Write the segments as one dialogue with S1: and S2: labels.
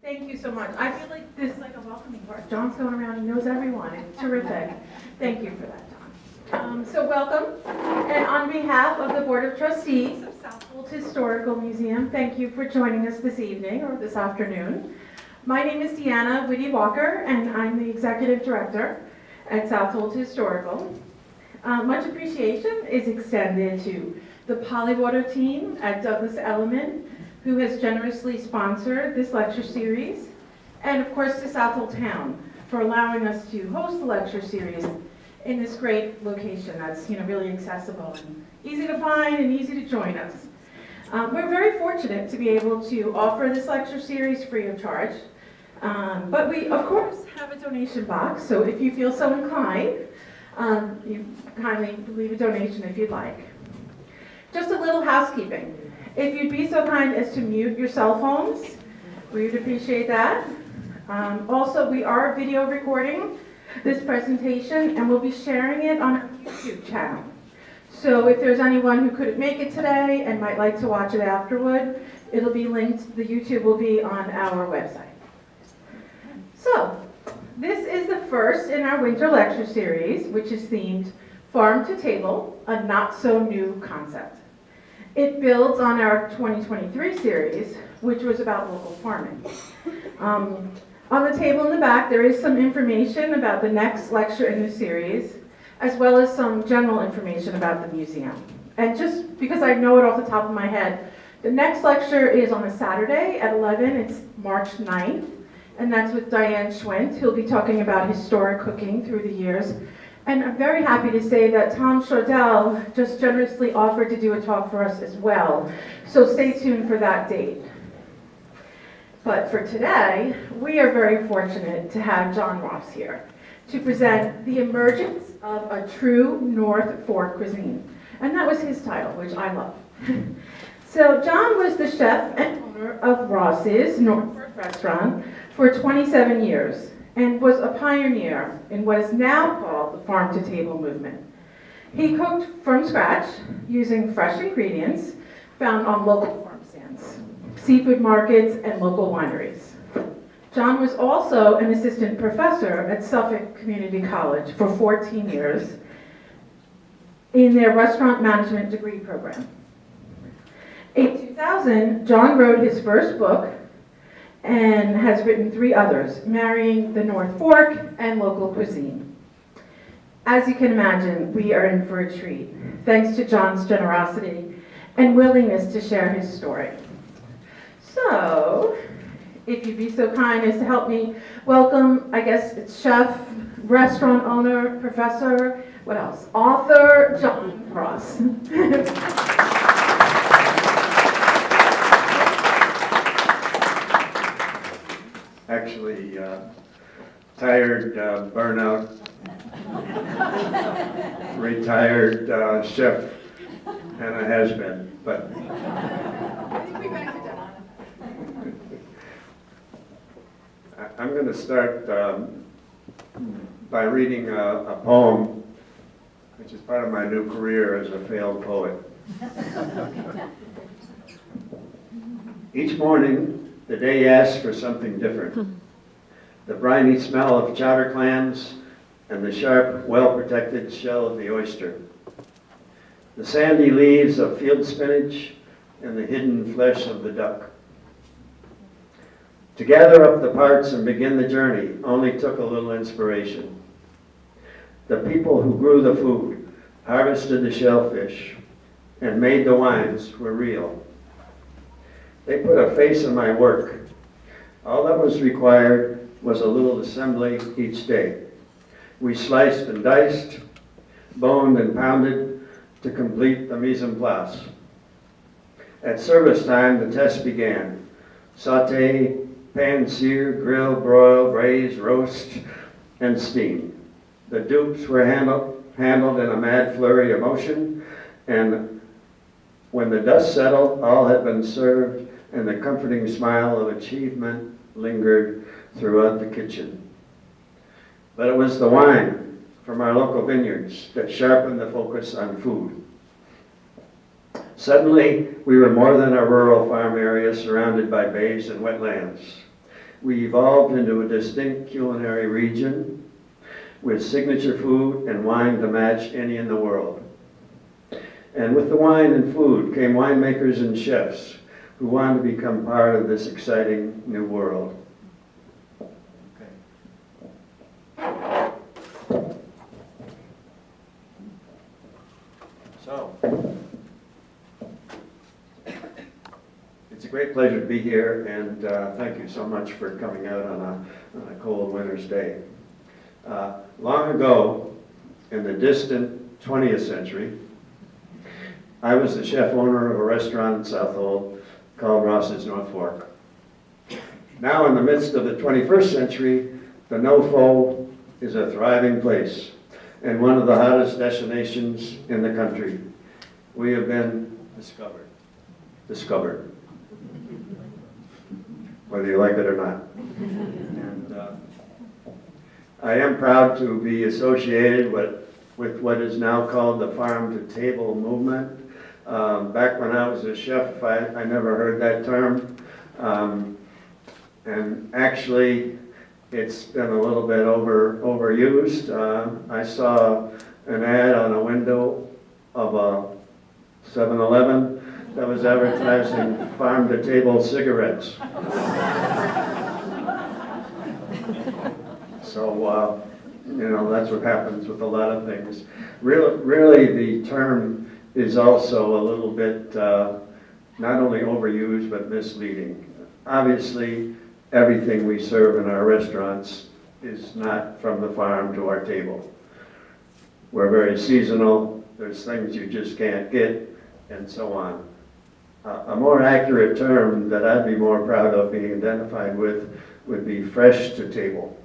S1: Thank you so much. I feel like this is like a welcoming part. John's going around, he knows everyone. It's terrific. Thank you for that, John. So welcome. And on behalf of the Board of Trustees of Southold Historical Museum, thank you for joining us this evening or this afternoon. My name is Deanna Whitty-Walker, and I'm the Executive Director at Southold Historical. Much appreciation is extended to the Polywater team at Douglas Elliman, who has generously sponsored this lecture series, and of course to Southold Town for allowing us to host the lecture series in this great location that's really accessible and easy to find and easy to join us. We're very fortunate to be able to offer this lecture series free of charge, but we of course have a donation box, so if you feel so inclined, you kindly leave a donation if you'd like. Just a little housekeeping. If you'd be so kind as to mute your cell phones, we would appreciate that. Also, we are video recording this presentation and we'll be sharing it on our YouTube channel. So if there's anyone who couldn't make it today and might like to watch it afterward, it'll be linked, the YouTube will be on our website. So, this is the first in our winter lecture series, which is themed Farm to Table, a Not So New Concept. It builds on our 2023 series, which was about local farming. On the table in the back, there is some information about the next lecture in the series, as well as some general information about the museum. And just because I know it off the top of my head, the next lecture is on a Saturday at 11. It's March 9th, and that's with Diane Schwint, who'll be talking about historic cooking through the years. And I'm very happy to say that Tom Shardell just generously offered to do a talk for us as well. So stay tuned for that date. But for today, we are very fortunate to have John Ross here to present the emergence of a True North Fork Cuisine. And that was his title, which I love. So John was the chef and owner of Ross's North Fork restaurant for 27 years. And was a pioneer in what is now called the farm-to-table movement. He cooked from scratch using fresh ingredients found on local farm stands, seafood markets, and local wineries. John was also an assistant professor at Suffolk Community College for 14 years in their restaurant management degree program. In 2000, John wrote his first book, and has written 3 others, Marrying the North Fork and Local Cuisine. As you can imagine, we are in for a treat, thanks to John's generosity and willingness to share his story. So, if you'd be so kind as to help me welcome, I guess it's chef, restaurant owner, professor, what else? Author, John Ross.
S2: Actually, tired, burnout, retired chef, and a has-been, but
S1: I think we backed it down.
S2: I'm going to start by reading a poem, which is part of my new career as a failed poet. Each morning, the day asks for something different. The briny smell of chowder clams and the sharp, well-protected shell of the oyster. The sandy leaves of field spinach and the hidden flesh of the duck. To gather up the parts and begin the journey only took a little inspiration. The people who grew the food, harvested the shellfish, and made the wines were real. They put a face in my work. All that was required was a little assembly each day. We sliced and diced, boned and pounded to complete the mise en place. At service time, the test began. Sauté, pan-sear, grill, broil, braise, roast, and steam. The dupes were handled in a mad flurry of motion, and when the dust settled, all had been served, and the comforting smile of achievement lingered throughout the kitchen. But it was the wine from our local vineyards that sharpened the focus on food. Suddenly, we were more than a rural farm area surrounded by bays and wetlands. we evolved into a distinct culinary region with signature food and wine to match any in the world. And with the wine and food came winemakers and chefs who wanted to become part of this exciting new world. So, it's a great pleasure to be here, and thank you so much for coming out on a cold winter's day. Long ago, in the distant 20th century, I was the chef owner of a restaurant in Southold called Ross's North Fork. Now, in the midst of the 21st century, the NoFo is a thriving place and one of the hottest destinations in the country. We have been discovered, whether you like it or not. And I am proud to be associated with what is now called the Farm to Table movement. Back when I was a chef, I never heard that term. And actually, it's been a little bit overused. I saw an ad on a window of a 7-Eleven that was advertising farm-to-table cigarettes. So, you know, that's what happens with a lot of things. Really, the term is also a little bit not only overused, but misleading. Obviously, everything we serve in our restaurants is not from the farm to our table. We're very seasonal. There's things you just can't get, and so on. A more accurate term that I'd be more proud of being identified with would be fresh to table.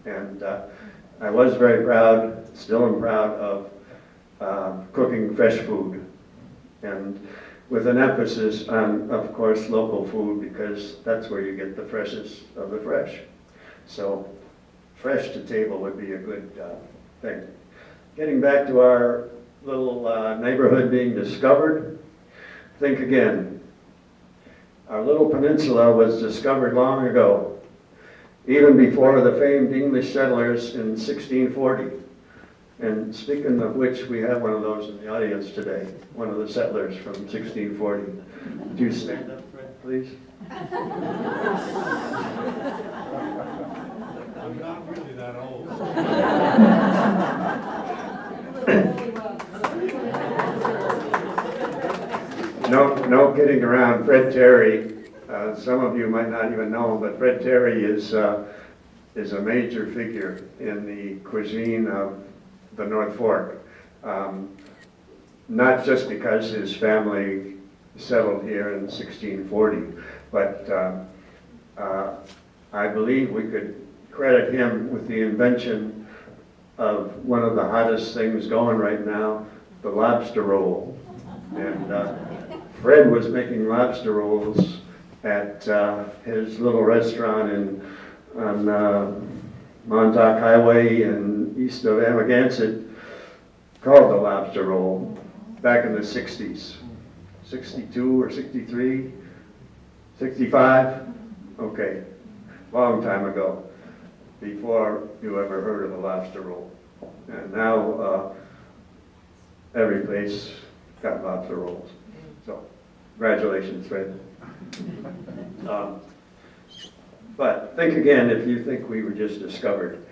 S2: And I was very proud, still am proud of cooking fresh food, and with an emphasis on, of course, local food, because that's where you get the freshest of the fresh. So fresh to table would be a good thing. Getting back to our little neighborhood being discovered, think again. Our little peninsula was discovered long ago, even before the famed English settlers in 1640. And speaking of which, we have one of those in the audience today, one of the settlers from 1640. Would you stand up, Fred, please?
S3: I'm not really that old.
S2: No kidding around. Fred Terry, some of you might not even know him, but Fred Terry is a major figure in the cuisine of the North Fork. Not just because his family settled here in 1640, but I believe we could credit him with the invention of one of the hottest things going right now, the lobster roll. And Fred was making lobster rolls at his little restaurant on Montauk Highway and east of Emergence, called the Lobster Roll, back in the 60s. 62 or 63? 65? Okay, long time ago, before you ever heard of a lobster roll. And now every place got lobster rolls. So, congratulations, Fred. But think again if you think we were just discovered.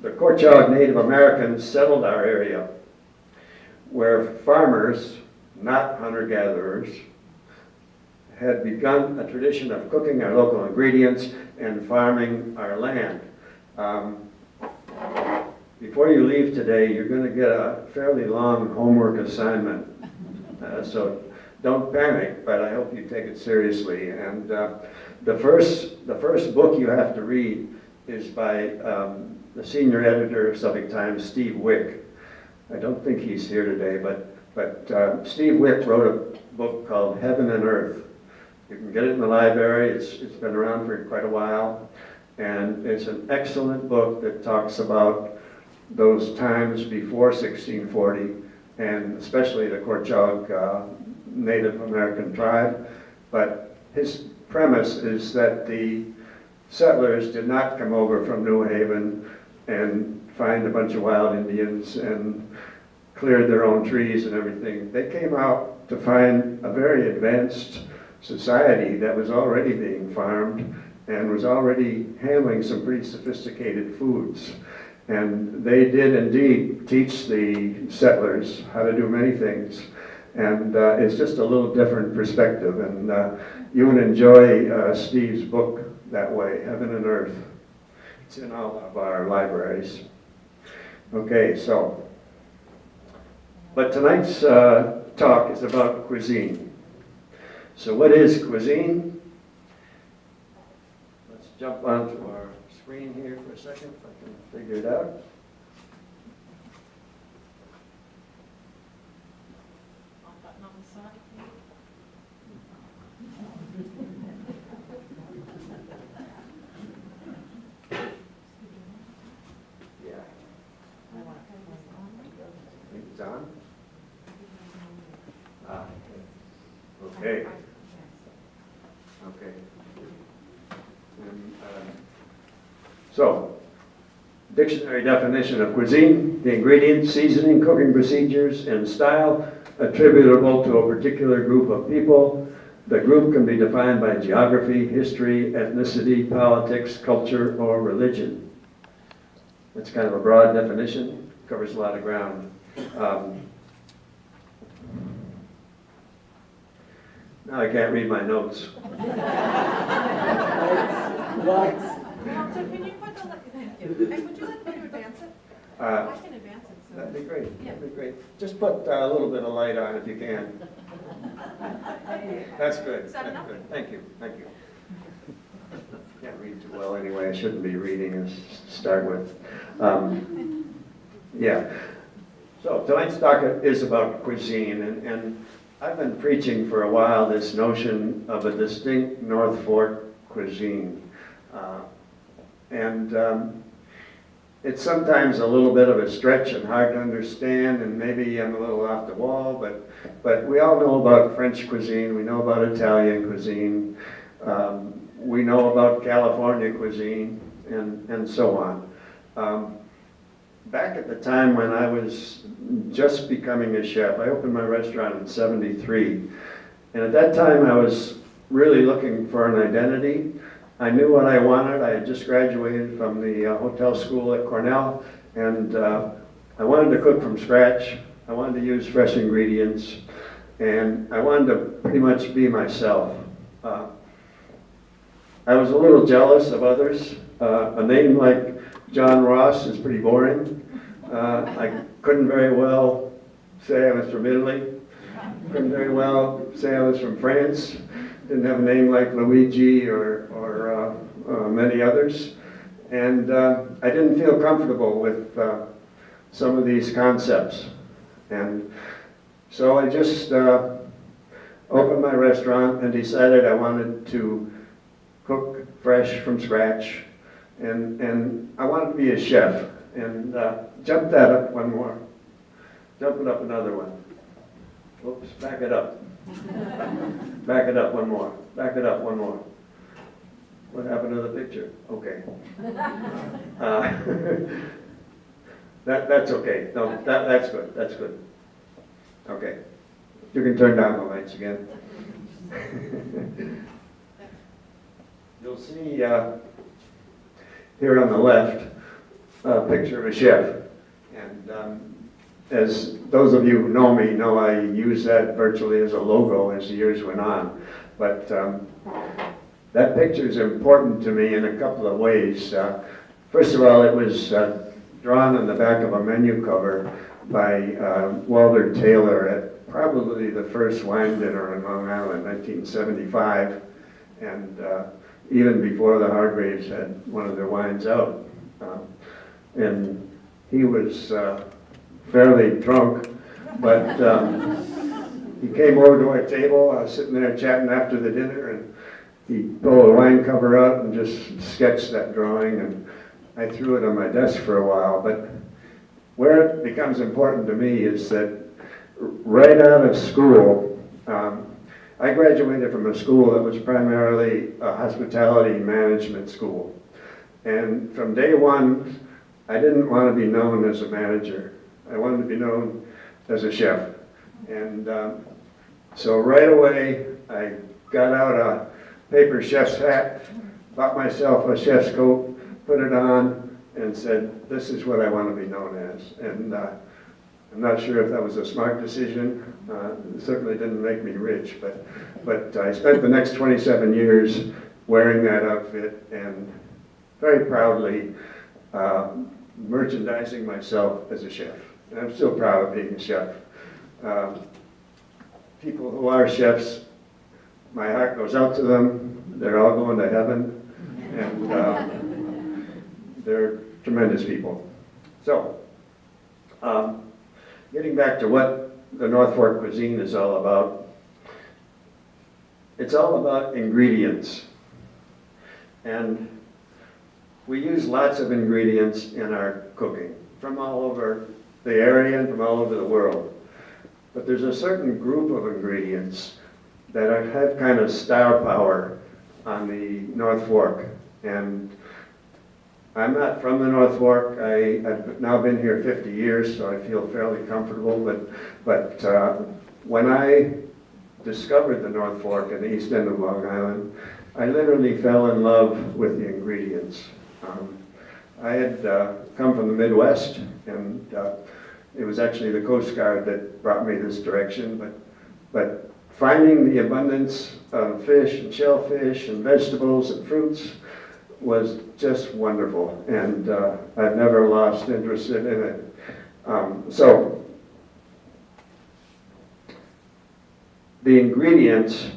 S2: The Korchog Native Americans settled our area, where farmers, not hunter-gatherers, had begun a tradition of cooking our local ingredients and farming our land. Before you leave today, you're going to get a fairly long homework assignment. So don't panic, but I hope you take it seriously. And the first book you have to read is by the senior editor of Suffolk Times, Steve Wick. I don't think he's here today, but Steve Wick wrote a book called Heaven and Earth. You can get it in the library. It's been around for quite a while, and it's an excellent book that talks about those times before 1640, and especially the Korchog Native American tribe. But his premise is that the settlers did not come over from New Haven and find a bunch of wild Indians and cleared their own trees and everything. They came out to find a very advanced society that was already being farmed and was already handling some pretty sophisticated foods. And they did indeed teach the settlers how to do many things. And it's just a little different perspective. And you would enjoy Steve's book that way, Heaven and Earth. It's in all of our libraries. Okay, so, but tonight's talk is about cuisine. So what is cuisine? Let's jump onto our screen here for a second, if I can figure it out. Yeah. I think it's on. Ah, okay. Okay. And, so, dictionary definition of cuisine: the ingredients, seasoning, cooking procedures, and style attributable to a particular group of people. The group can be defined by geography, history, ethnicity, politics, culture, or religion. That's kind of a broad definition, covers a lot of ground. Now I can't read my notes.
S4: So can you put the, thank you. And would you like me to advance it? I can advance it. So.
S2: That'd be great. That'd be great. Just put a little bit of light on if you can. That's good. That's good. Thank you. Thank you. Can't read too well anyway. I shouldn't be reading to start with. Yeah. So tonight's talk is about cuisine, and I've been preaching for a while this notion of a distinct North Fork cuisine. It's sometimes a little bit of a stretch and hard to understand, and maybe I'm a little off the wall, but we all know about French cuisine, we know about Italian cuisine, we know about California cuisine, and so on. Back at the time when I was just becoming a chef, I opened my restaurant in '73, and at that time I was really looking for an identity. I knew what I wanted. I had just graduated from the hotel school at Cornell, and I wanted to cook from scratch. I wanted to use fresh ingredients, and I wanted to pretty much be myself. I was a little jealous of others. A name like John Ross is pretty boring. I couldn't very well say I was from Italy. Couldn't very well say I was from France. Didn't have a name like Luigi or many others. And I didn't feel comfortable with some of these concepts. And so I just opened my restaurant and decided I wanted to cook fresh from scratch. And I wanted to be a chef. And jump that up one more. Jump it up another one. Oops, back it up. Back it up one more. Back it up one more. What happened to the picture? Okay. That's okay. No, that's good. That's good. Okay. You can turn down the lights again. You'll see here on the left a picture of a chef. And as those of you who know me know, I use that virtually as a logo as the years went on. But that picture is important to me in a couple of ways. First of all, it was drawn on the back of a menu cover by Walter Taylor at probably the first wine dinner in Long Island, 1975. And even before the Hargraves had one of their wines out. And he was fairly drunk, but he came over to our table. I was sitting there chatting after the dinner, and he pulled a wine cover out and just sketched that drawing, and I threw it on my desk for a while. But where it becomes important to me is that right out of school, I graduated from a school that was primarily a hospitality management school. And from day one, I didn't want to be known as a manager. I wanted to be known as a chef. And so right away, I got out a paper chef's hat, bought myself a chef's coat, put it on, and said, this is what I want to be known as. And I'm not sure if that was a smart decision. It certainly didn't make me rich, but I spent the next 27 years wearing that outfit and very proudly merchandising myself as a chef. And I'm still proud of being a chef. People who are chefs, my heart goes out to them. They're all going to heaven, and they're tremendous people. So, getting back to what the North Fork cuisine is all about, it's all about ingredients. And we use lots of ingredients in our cooking from all over the area and from all over the world. But there's a certain group of ingredients that have kind of star power on the North Fork. And I'm not from the North Fork. I've now been here 50 years, so I feel fairly comfortable. But when I discovered the North Fork in the east end of Long Island, I literally fell in love with the ingredients. I had come from the Midwest, and it was actually the Coast Guard that brought me this direction. But finding the abundance of fish and shellfish and vegetables and fruits was just wonderful, and I've never lost interest in it. So the ingredients,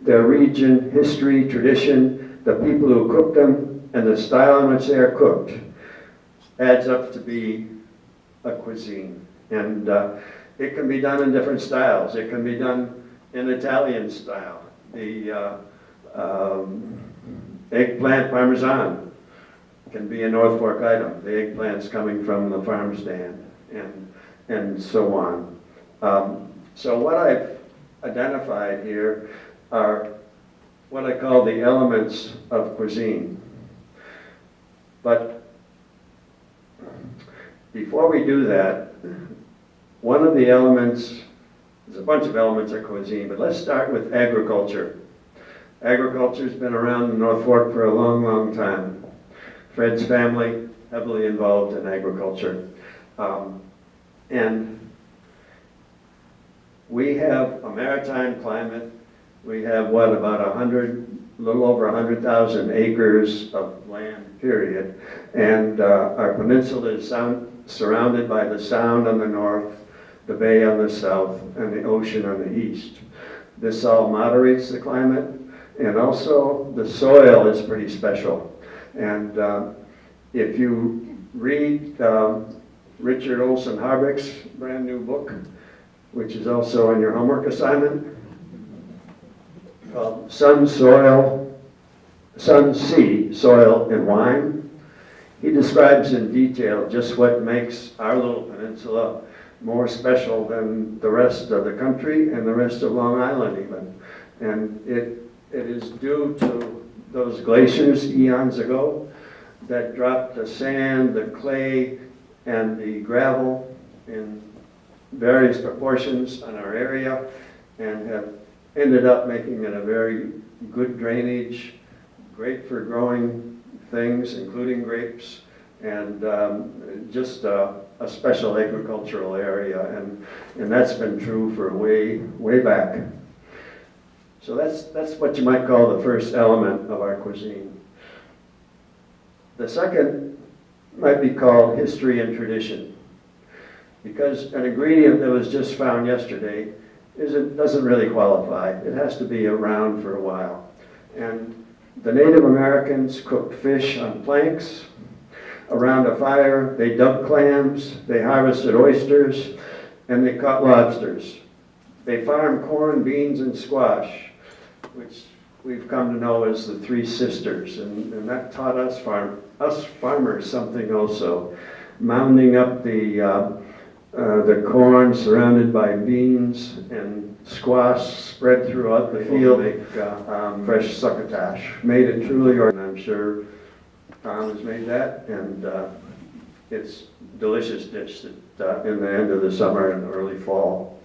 S2: their region, history, tradition, the people who cook them, and the style in which they are cooked adds up to be a cuisine. And it can be done in different styles. It can be done in Italian style. The eggplant parmesan can be a North Fork item. The eggplant's coming from the farm stand, and so on. So what I've identified here are what I call the elements of cuisine. But before we do that, one of the elements, there's a bunch of elements of cuisine, but let's start with agriculture. Agriculture's been around in North Fork for a long, long time. Fred's family, heavily involved in agriculture. And we have a maritime climate. We have, what, about a little over 100,000 acres of land, period. And our peninsula is surrounded by the Sound on the north, the bay on the south, and the ocean on the east. This all moderates the climate, and also the soil is pretty special. And if you read Richard Olson Harbeck's brand new book, which is also on your homework assignment, called Sun, Sea, Soil, and Wine, he describes in detail just what makes our little peninsula more special than the rest of the country and the rest of Long Island even. And it is due to those glaciers eons ago that dropped the sand, the clay, and the gravel in various proportions on our area and have ended up making it a very good drainage, great for growing things, including grapes, and just a special agricultural area, and that's been true for way back. So that's what you might call the first element of our cuisine. The second might be called history and tradition, because an ingredient that was just found yesterday doesn't really qualify. It has to be around for a while. And the Native Americans cooked fish on planks around a fire. They dug clams, they harvested oysters, and they caught lobsters. They farmed corn, beans, and squash, which we've come to know as the Three Sisters, and that taught us farmers something also. Mounding up the corn surrounded by beans and squash spread throughout the field, make fresh succotash. Made it truly organic. I'm sure Tom has made that, and it's a delicious dish that, in the end of the summer and early fall.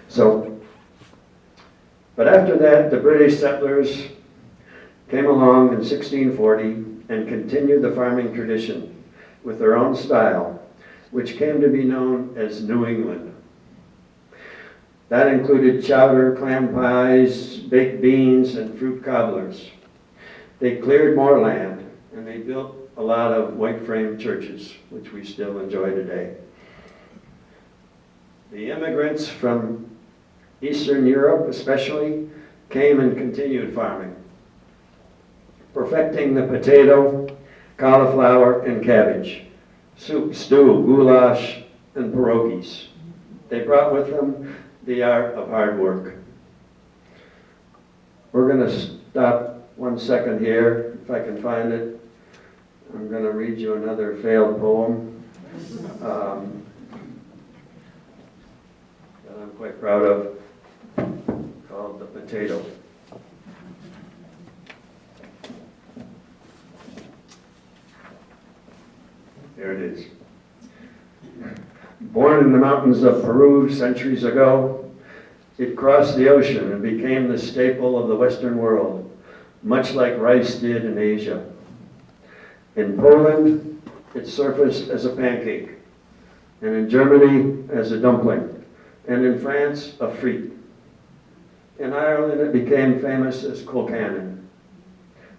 S2: So, but after that, the British settlers came along in 1640 and continued the farming tradition with their own style, which came to be known as New England. That included chowder, clam pies, baked beans, and fruit cobblers. They cleared more land, and they built a lot of white frame churches, which we still enjoy today. The immigrants from Eastern Europe especially came and continued farming, perfecting the potato, cauliflower, and cabbage, soup, stew, goulash, and pierogies. They brought with them the art of hard work. We're going to stop 1 second here, if I can find it. I'm going to read you another failed poem that I'm quite proud of, called The Potato. There it is. Born in the mountains of Peru centuries ago, it crossed the ocean and became the staple of the Western world, much like rice did in Asia. In Poland, it surfaced as a pancake, and in Germany as a dumpling, and in France, a frite. In Ireland, it became famous as colcannon.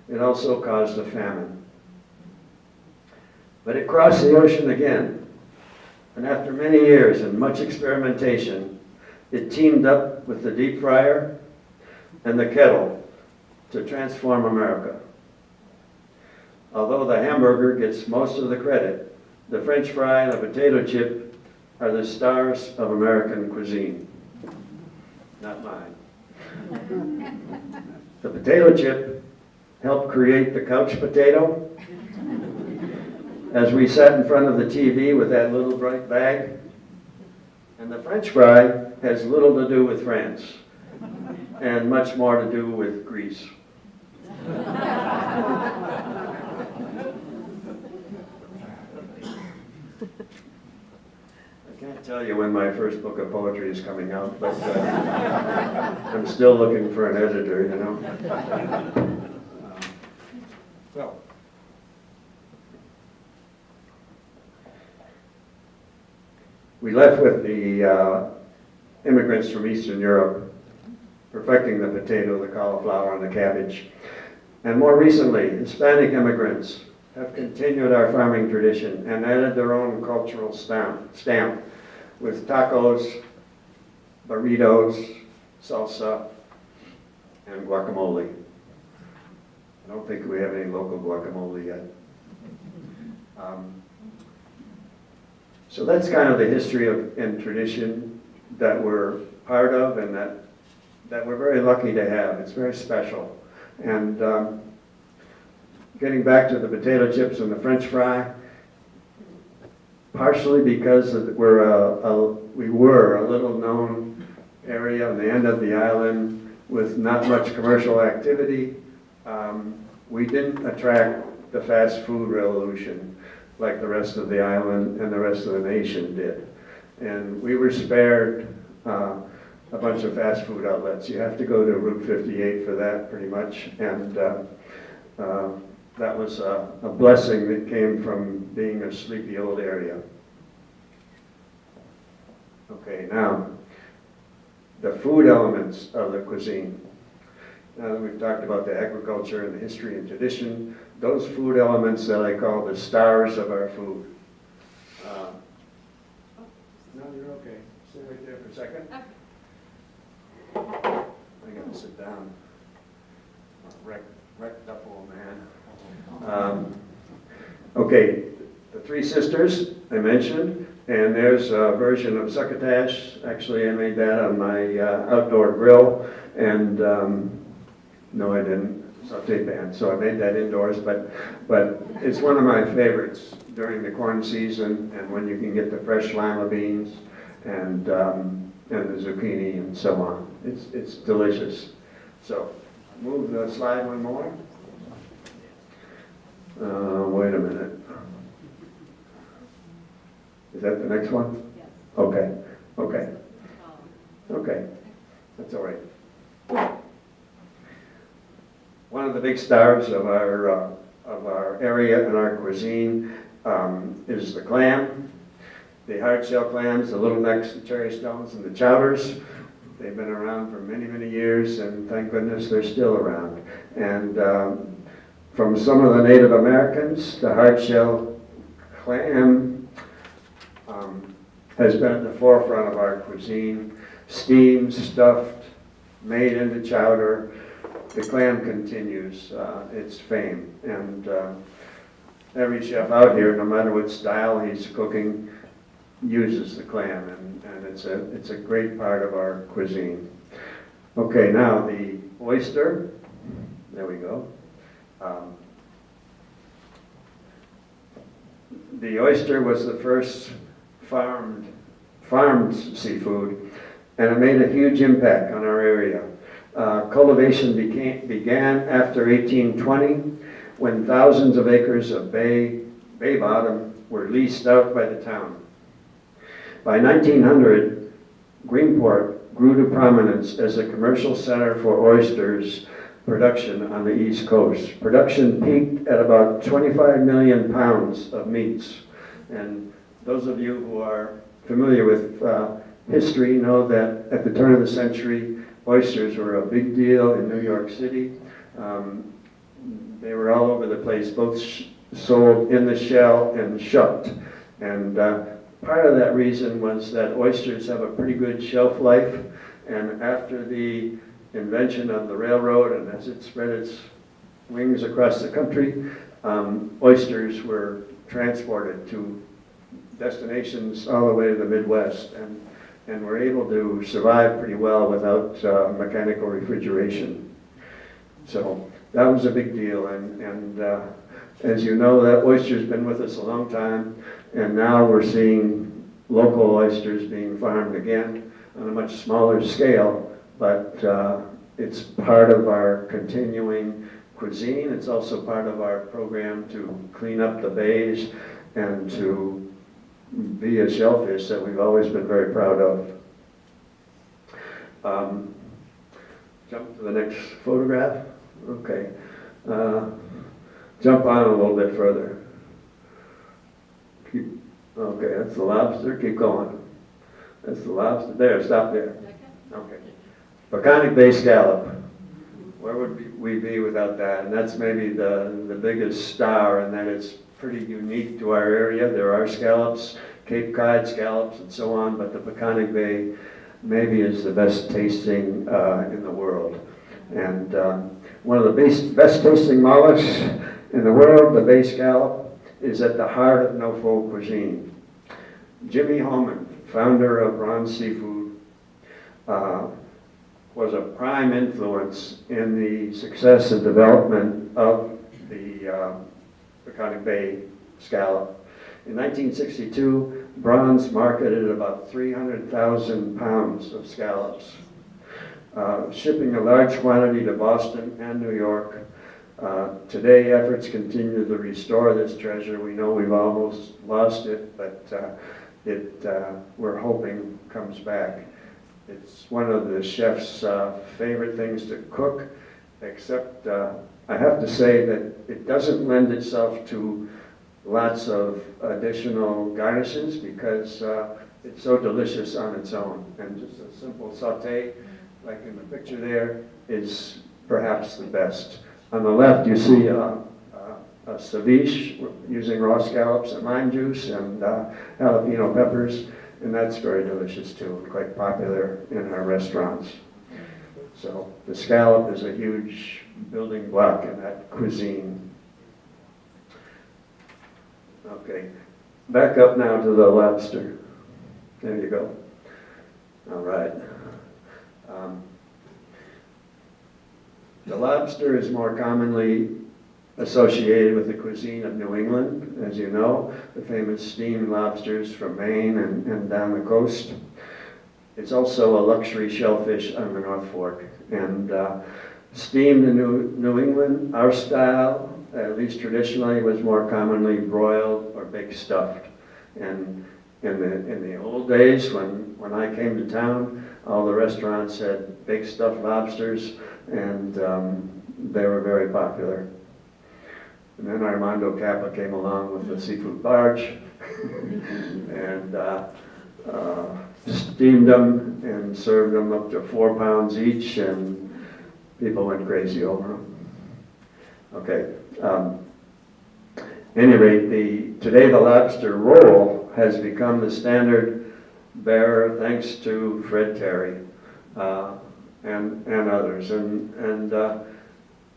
S2: It also caused a famine. But it crossed the ocean again, and after many years and much experimentation, it teamed up with the deep fryer and the kettle to transform America. Although the hamburger gets most of the credit, the French fry and the potato chip are the stars of American cuisine. Not mine. The potato chip helped create the couch potato. As we sat in front of the TV with that little bright bag. And the French fry has little to do with France and much more to do with Greece. I can't tell you when my first book of poetry is coming out, but I'm still looking for an editor, you know. So. We left with the immigrants from Eastern Europe, perfecting the potato, the cauliflower, and the cabbage. And more recently, Hispanic immigrants have continued our farming tradition and added their own cultural stamp with tacos, burritos, salsa, and guacamole. I don't think we have any local guacamole yet. So that's kind of the history and tradition that we're part of and that we're very lucky to have. It's very special. And getting back to the potato chips and the French fry, partially because we were a little known area on the end of the island with not much commercial activity. We didn't attract the fast food revolution like the rest of the island and the rest of the nation did. And we were spared a bunch of fast food outlets. You have to go to Route 58 for that, pretty much. And that was a blessing that came from being a sleepy old area. Okay, now, the food elements of the cuisine. Now that we've talked about the agriculture and the history and tradition, those food elements that I call the stars of our food. No, you're okay. Stay right there for a second. I gotta sit down. Wrecked up old man. Okay, the Three Sisters I mentioned, and there's a version of succotash. Actually, I made that on my outdoor grill, and no, I didn't. Saute pan. So I made that indoors, but it's one of my favorites during the corn season and when you can get the fresh lima beans and and the zucchini and so on. It's delicious. So, move the slide one more. Wait a minute. Is that the next one?
S4: Yes.
S2: Okay, okay, okay. That's all right. One of the big stars of our area and our cuisine is the clam. The hard shell clams, the little necks, the cherry stones, and the chowders. They've been around for many, many years, and thank goodness they're still around. And from some of the Native Americans, the hard shell clam has been at the forefront of our cuisine. Steamed, stuffed, made into chowder. The clam continues its fame. And every chef out here, no matter what style he's cooking, uses the clam, and it's a great part of our cuisine. Okay, now the oyster. There we go. The oyster was the first farmed seafood, and it made a huge impact on our area. Cultivation began after 1820, when thousands of acres of bay bottom were leased out by the town. By 1900, Greenport grew to prominence as a commercial center for oysters production on the East Coast. Production peaked at about 25 million pounds of meats. And those of you who are familiar with history know that at the turn of the century, oysters were a big deal in New York City. They were all over the place, both sold in the shell and shucked. And part of that reason was that oysters have a pretty good shelf life, and after the invention of the railroad and as it spread its wings across the country, oysters were transported to destinations all the way to the Midwest, and were able to survive pretty well without mechanical refrigeration. So that was a big deal, and as you know, that oyster's been with us a long time, and now we're seeing local oysters being farmed again on a much smaller scale, but it's part of our continuing cuisine. It's also part of our program to clean up the bays and to be a shellfish that we've always been very proud of. Jump to the next photograph. Okay. Jump on a little bit further. Okay, that's the lobster. Keep going. That's the lobster. There, stop there. Okay. Peconic Bay scallop. Where would we be without that? And that's maybe the biggest star, in that it's pretty unique to our area. There are scallops, Cape Cod scallops and so on, but the Peconic Bay maybe is the best tasting in the world. And one of the best tasting mollusks in the world, the bay scallop, is at the heart of Norfolk cuisine. Jimmy Holman, founder of Ron's Seafood, was a prime influence in the success and development of the Peconic Bay scallop. In 1962, Braun's marketed about 300,000 pounds of scallops, shipping a large quantity to Boston and New York. Today, efforts continue to restore this treasure. We know we've almost lost it, but we're hoping comes back. It's one of the chef's favorite things to cook, except I have to say that it doesn't lend itself to lots of additional garnishes because it's so delicious on its own. And just a simple saute, like in the picture there, is perhaps the best. On the left, you see a ceviche using raw scallops and lime juice and jalapeno peppers, and that's very delicious too, and quite popular in our restaurants. So the scallop is a huge building block in that cuisine. Okay, back up now to the lobster. There you go. All right. The lobster is more commonly associated with the cuisine of New England, as you know, the famous steamed lobsters from Maine and down the coast. It's also a luxury shellfish on the North Fork. And steamed in New England, our style, at least traditionally, was more commonly broiled or baked stuffed. And in the old days, when I came to town, all the restaurants had baked stuffed lobsters, and they were very popular. And then Armando Capa came along with the seafood barge, and steamed them and served them up to 4 pounds each, and people went crazy over them. Okay. Any rate, today the lobster roll has become the standard bearer thanks to Fred Terry and others. And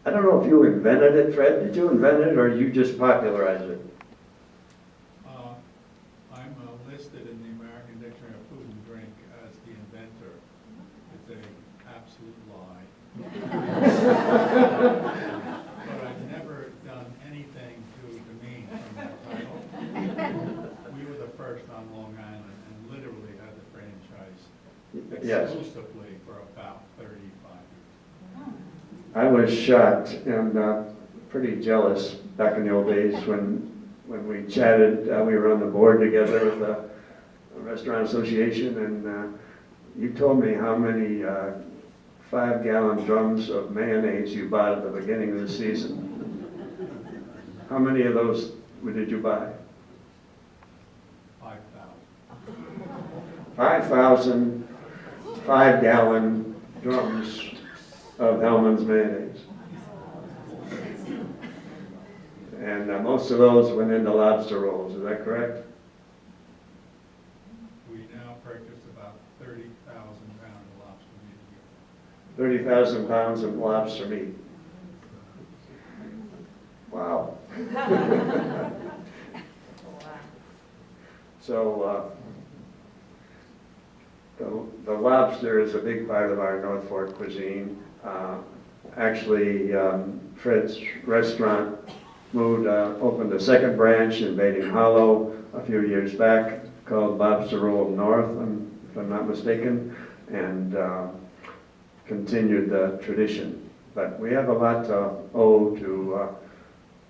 S2: I don't know if you invented it, Fred. Did you invent it, or you just popularized it?
S3: I'm listed in the American Dictionary of Food and Drink as the inventor. It's an absolute lie. But I've never done anything to demean from that title. We were the first on Long Island and literally had the franchise
S2: Yes.
S3: exclusively for about 35 years.
S2: I was shocked and pretty jealous back in the old days when we chatted. We were on the board together with the Restaurant Association, and you told me how many 5-gallon drums of mayonnaise you bought at the beginning of the season. How many of those did you buy?
S3: 5,000.
S2: 5,000 5-gallon drums of Hellman's mayonnaise. And most of those went into lobster rolls, is that correct?
S3: We now purchase about 30,000 pounds of lobster meat a year.
S2: 30,000 pounds of lobster meat. Wow. So the lobster is a big part of our North Fork cuisine. Actually, Fred's restaurant opened a second branch in Bating Hollow a few years back called Lobster Roll North, if I'm not mistaken, and continued the tradition. But we have a lot to owe to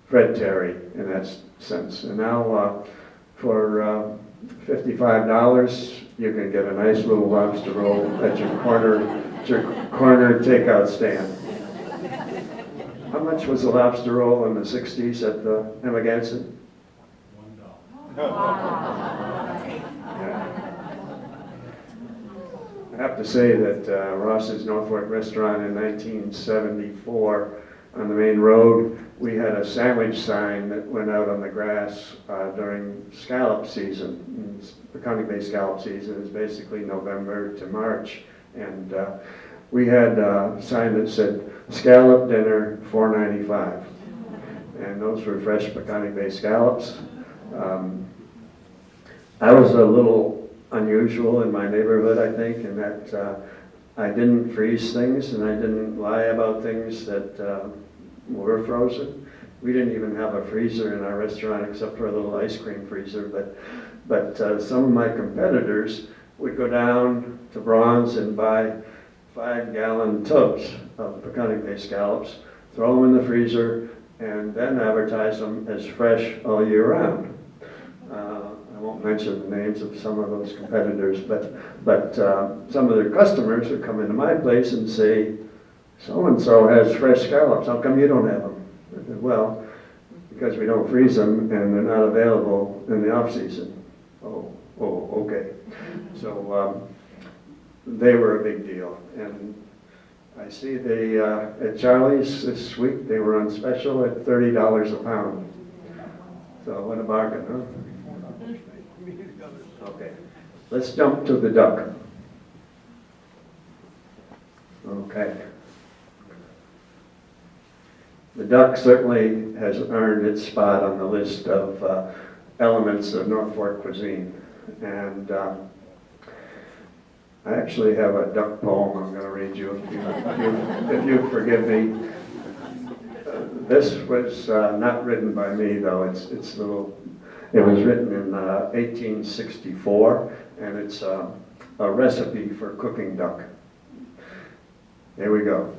S2: Fred Terry in that sense. And now for $55, you can get a nice little lobster roll at your corner takeout stand. How much was a lobster roll in the 60s at the Emergence?
S3: $1.
S2: Yeah. I have to say that Ross's North Fork restaurant in 1974 on the main road, we had a sandwich sign that went out on the grass during scallop season. The County Bay scallop season is basically November to March. And we had a sign that said, "Scallop dinner, $4.95." And those were fresh Peconic Bay scallops. I was a little unusual in my neighborhood, I think, in that I didn't freeze things and I didn't lie about things that were frozen. We didn't even have a freezer in our restaurant except for a little ice cream freezer, but some of my competitors would go down to Braun's and buy 5-gallon tubs of Peconic Bay scallops, throw them in the freezer, and then advertise them as fresh all year round. I won't mention the names of some of those competitors, but some of their customers would come into my place and say, "So-and-so has fresh scallops, how come you don't have them?" I said, "Well, because we don't freeze them and they're not available in the off-season." Oh, okay. So they were a big deal. And I see they, at Charlie's this week, they were on special at $30 a pound. So what a bargain, huh? Okay, let's jump to the duck. Okay. The duck certainly has earned its spot on the list of elements of North Fork cuisine. And I actually have a duck poem I'm going to read you if you forgive me. This was not written by me, though. It was written in 1864, and it's a recipe for cooking duck. Here we go.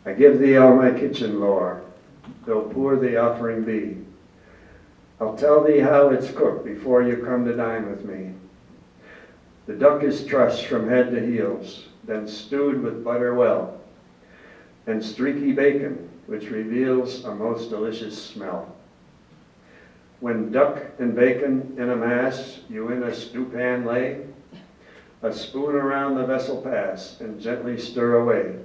S2: I give thee all my kitchen lore, though poor the offering be. I'll tell thee how it's cooked before you come to dine with me. The duck is trussed from head to heels, then stewed with butter well, and streaky bacon, which reveals a most delicious smell. When duck and bacon in a mass you in a stew pan lay, a spoon around the vessel pass and gently stir away.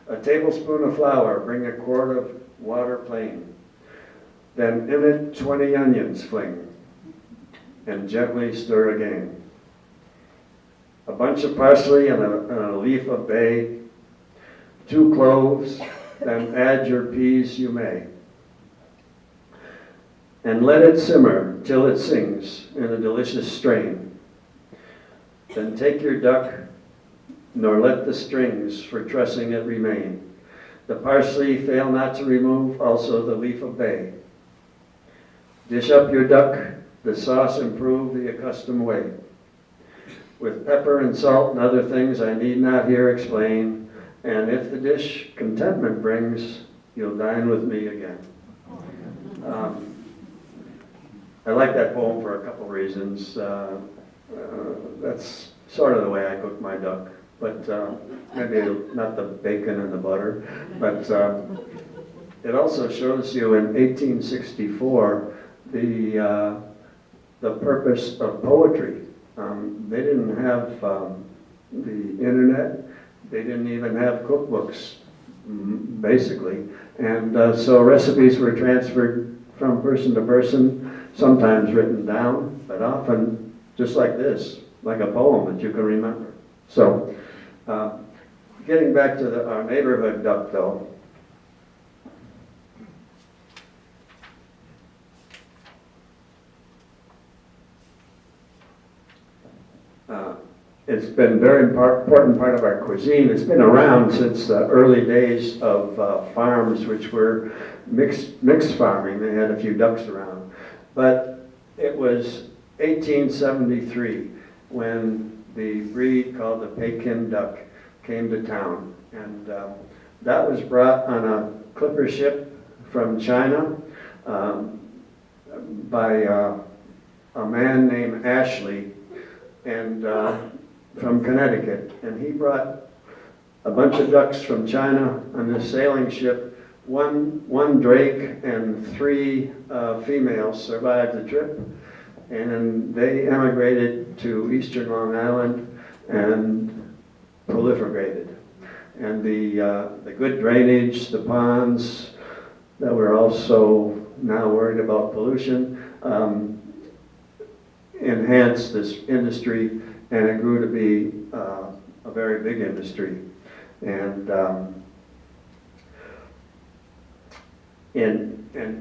S2: A tablespoon of flour, bring a quart of water plain, then in it 20 onions fling, and gently stir again. A bunch of parsley and a leaf of bay, 2 cloves, then add your peas you may. And let it simmer till it sings in a delicious strain. Then take your duck, nor let the strings for trussing it remain. The parsley fail not to remove, also the leaf of bay. Dish up your duck, the sauce improve the accustomed way. With pepper and salt and other things I need not here explain, and if the dish contentment brings, you'll dine with me again. I like that poem for a couple reasons. That's sort of the way I cook my duck, but maybe not the bacon and the butter, but it also shows you in 1864 the purpose of poetry. They didn't have the internet. They didn't even have cookbooks, basically. And so recipes were transferred from person to person, sometimes written down, but often just like this, like a poem that you can remember. So, getting back to our neighborhood duck, though. It's been a very important part of our cuisine. It's been around since the early days of farms, which were mixed farming. They had a few ducks around. But it was 1873 when the breed called the Pekin duck came to town. And that was brought on a clipper ship from China by a man named Ashley, and from Connecticut, and he brought a bunch of ducks from China on this sailing ship. One drake and 3 females survived the trip, and they emigrated to eastern Long Island and proliferated. And the good drainage, the ponds that were also now worried about pollution, enhanced this industry, and it grew to be a very big industry. And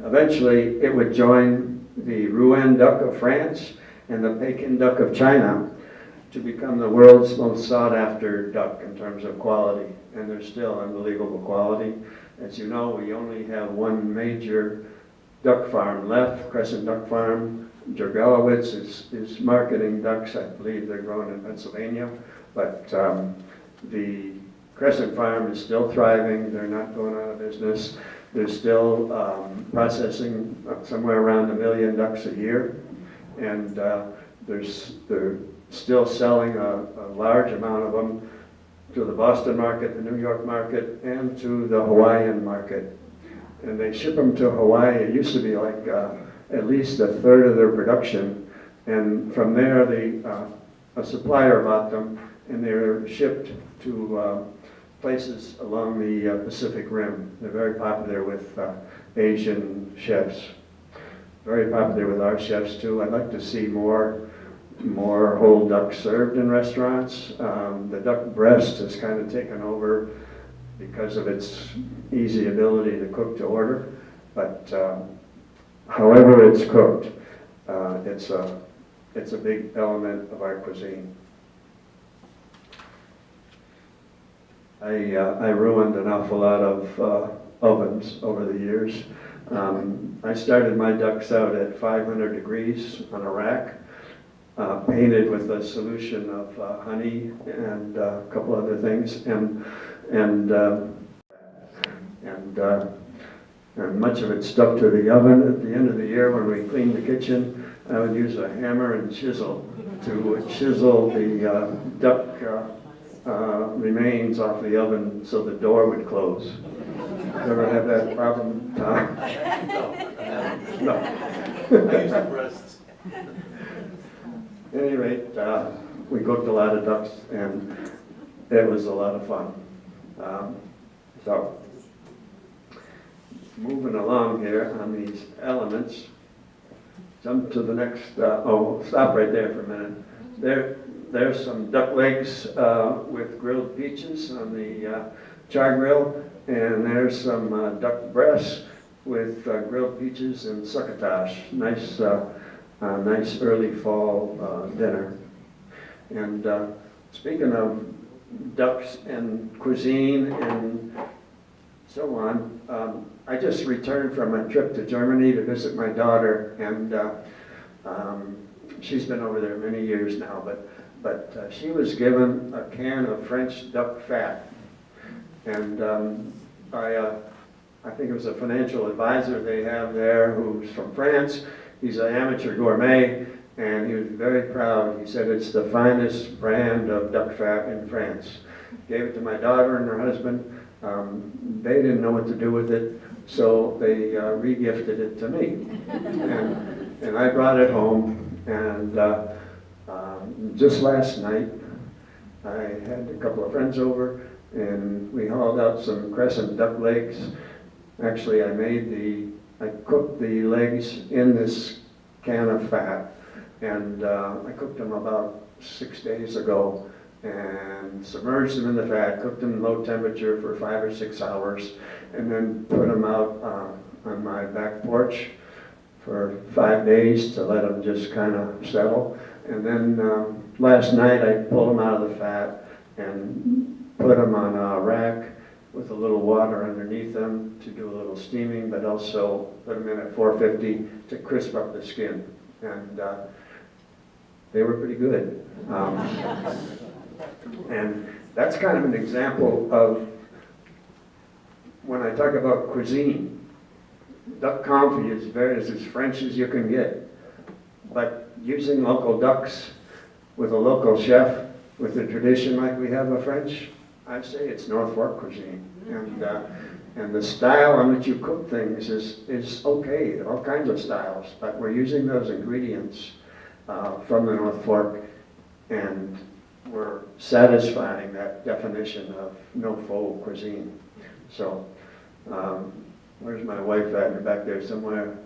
S2: eventually it would join the Rouen duck of France and the Pekin duck of China to become the world's most sought after duck in terms of quality. And they're still unbelievable quality. As you know, we only have one major duck farm left, Crescent Duck Farm. Jorgelowitz is marketing ducks. I believe they're grown in Pennsylvania, but the Crescent Farm is still thriving. They're not going out of business. They're still processing somewhere around 1 million ducks a year, and they're still selling a large amount of them to the Boston market, the New York market, and to the Hawaiian market. And they ship them to Hawaii. It used to be like at least 1/3 of their production, and from there a supplier bought them, and they were shipped to places along the Pacific Rim. They're very popular with Asian chefs, very popular with our chefs too. I'd like to see more whole duck served in restaurants. The duck breast has kind of taken over because of its easy ability to cook to order, but however it's cooked, it's a big element of our cuisine. I ruined an awful lot of ovens over the years. I started my ducks out at 500 degrees on a rack, painted with a solution of honey and a couple other things, and much of it stuck to the oven. At the end of the year, when we cleaned the kitchen, I would use a hammer and chisel to chisel the duck remains off the oven so the door would close. Ever have that problem, Tom? No.
S5: I use the breasts.
S2: At any rate, we cooked a lot of ducks, and it was a lot of fun. So, moving along here on these elements, jump to the next, stop right there for a minute. There's some duck legs with grilled peaches on the char grill, and there's some duck breasts with grilled peaches and succotash. Nice, nice early fall dinner. And speaking of ducks and cuisine and so on, I just returned from a trip to Germany to visit my daughter, and she's been over there many years now, but she was given a can of French duck fat. And I think it was a financial advisor they have there who's from France. He's an amateur gourmet, and he was very proud. He said it's the finest brand of duck fat in France. Gave it to my daughter and her husband. They didn't know what to do with it, so they re-gifted it to me. And I brought it home, and just last night, I had a couple of friends over, and we hauled out some crescent duck legs. Actually, I cooked the legs in this can of fat, and I cooked them about 6 days ago, and submerged them in the fat, cooked them low temperature for 5 or 6 hours, and then put them out on my back porch for 5 days to let them just kind of settle. And then last night I pulled them out of the fat and put them on a rack with a little water underneath them to do a little steaming, but also put them in at 450 to crisp up the skin. And they were pretty good. And that's kind of an example of when I talk about cuisine. Duck confit is as French as you can get. But using local ducks with a local chef with a tradition like we have of French, I'd say it's North Fork cuisine. And the style on which you cook things is okay. There are all kinds of styles, but we're using those ingredients from the North Fork, and we're satisfying that definition of no faux cuisine. So, where's my wife at? Back there somewhere.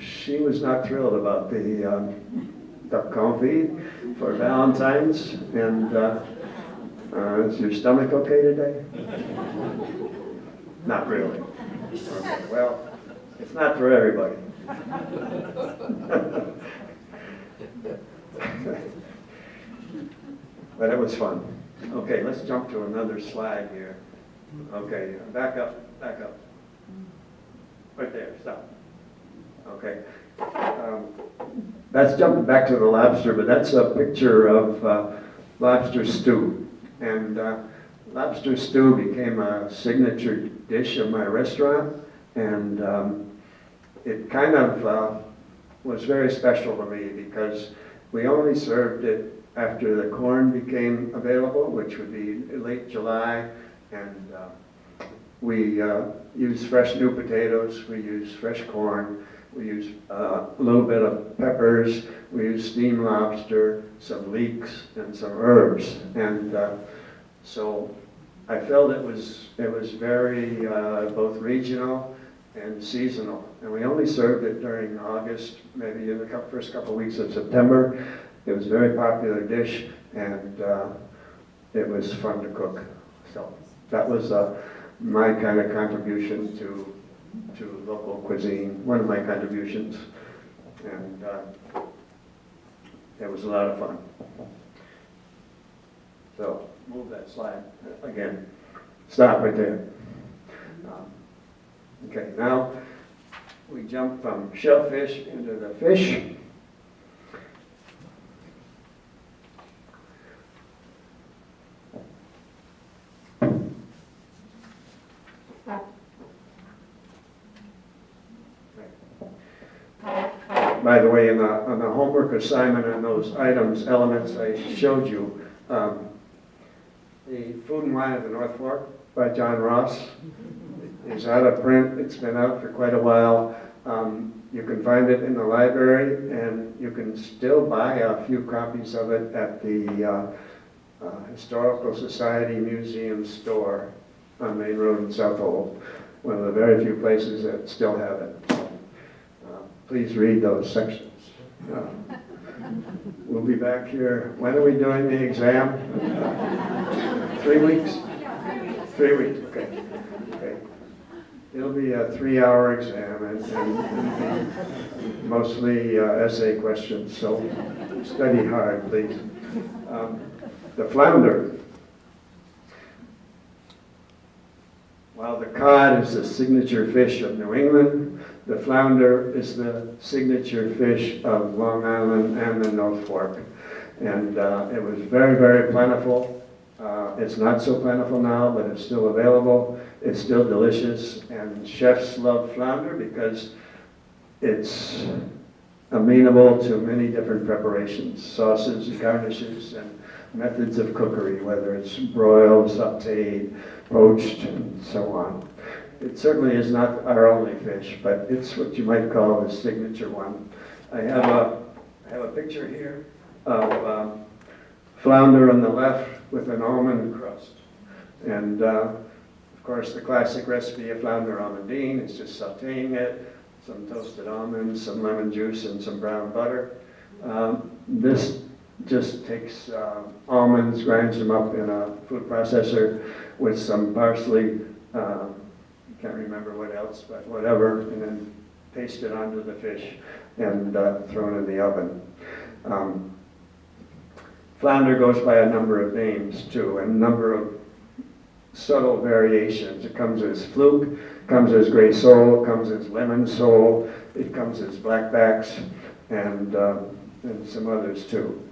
S2: She was not thrilled about the duck confit for Valentine's, and is your stomach okay today? Not really. Okay, well, it's not for everybody. But it was fun. Okay, let's jump to another slide here. Okay, back up. Right there, stop. Okay. That's jumping back to the lobster, but that's a picture of lobster stew. And lobster stew became a signature dish of my restaurant, and it kind of was very special to me because we only served it after the corn became available, which would be late July, and we use fresh new potatoes, we use fresh corn, we use a little bit of peppers, we use steamed lobster, some leeks, and some herbs. And so I felt it was very both regional and seasonal. And we only served it during August, maybe in the first couple of weeks of September. It was a very popular dish, and it was fun to cook. So that was my kind of contribution to local cuisine, one of my contributions, and it was a lot of fun. So move that slide again. Stop right there. Okay, now we jump from shellfish into the fish. By the way, on the homework assignment on those items, elements I showed you, the Food and Wine of the North Fork by John Ross is out of print. It's been out for quite a while. You can find it in the library, and you can still buy a few copies of it at the Historical Society Museum store on Main Road in Southold, one of the very few places that still have it. Please read those sections. We'll be back here. When are we doing the exam? 3 weeks? 3 weeks, okay. Okay. It'll be a 3-hour exam and mostly essay questions, so study hard, please. The flounder. While the cod is the signature fish of New England, the flounder is the signature fish of Long Island and the North Fork. And it was very, very plentiful. It's not so plentiful now, but it's still available. It's still delicious, and chefs love flounder because it's amenable to many different preparations, sauces, garnishes, and methods of cookery, whether it's broiled, sauteed, poached, and so on. It certainly is not our only fish, but it's what you might call the signature one. I have a picture here of flounder on the left with an almond crust. And of course, the classic recipe of flounder almondine is just sauteing it, some toasted almonds, some lemon juice, and some brown butter. This just takes almonds, grinds them up in a food processor with some parsley, can't remember what else, but whatever, and then paste it onto the fish and thrown in the oven. Flounder goes by a number of names too, and a number of subtle variations. It comes as fluke, comes as gray sole, comes as lemon sole, it comes as blackbacks, and some others too.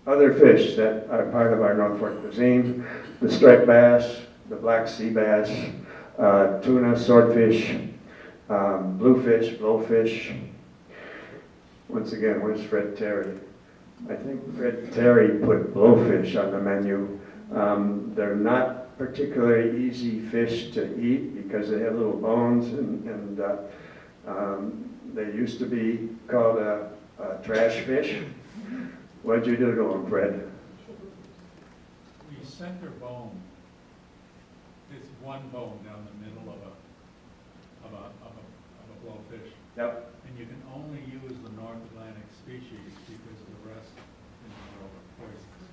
S2: Other fish that are part of our North Fork cuisine: the striped bass, the black sea bass, tuna, swordfish, bluefish, blowfish. Once again, where's Fred Terry? I think Fred Terry put blowfish on the menu. They're not particularly easy fish to eat because they have little bones, and they used to be called a trash fish. What'd you do to them, Fred?
S3: The center bone is one bone down the middle of a blowfish.
S2: Yep.
S3: And you can only use the North Atlantic species because the rest in the world are poisonous.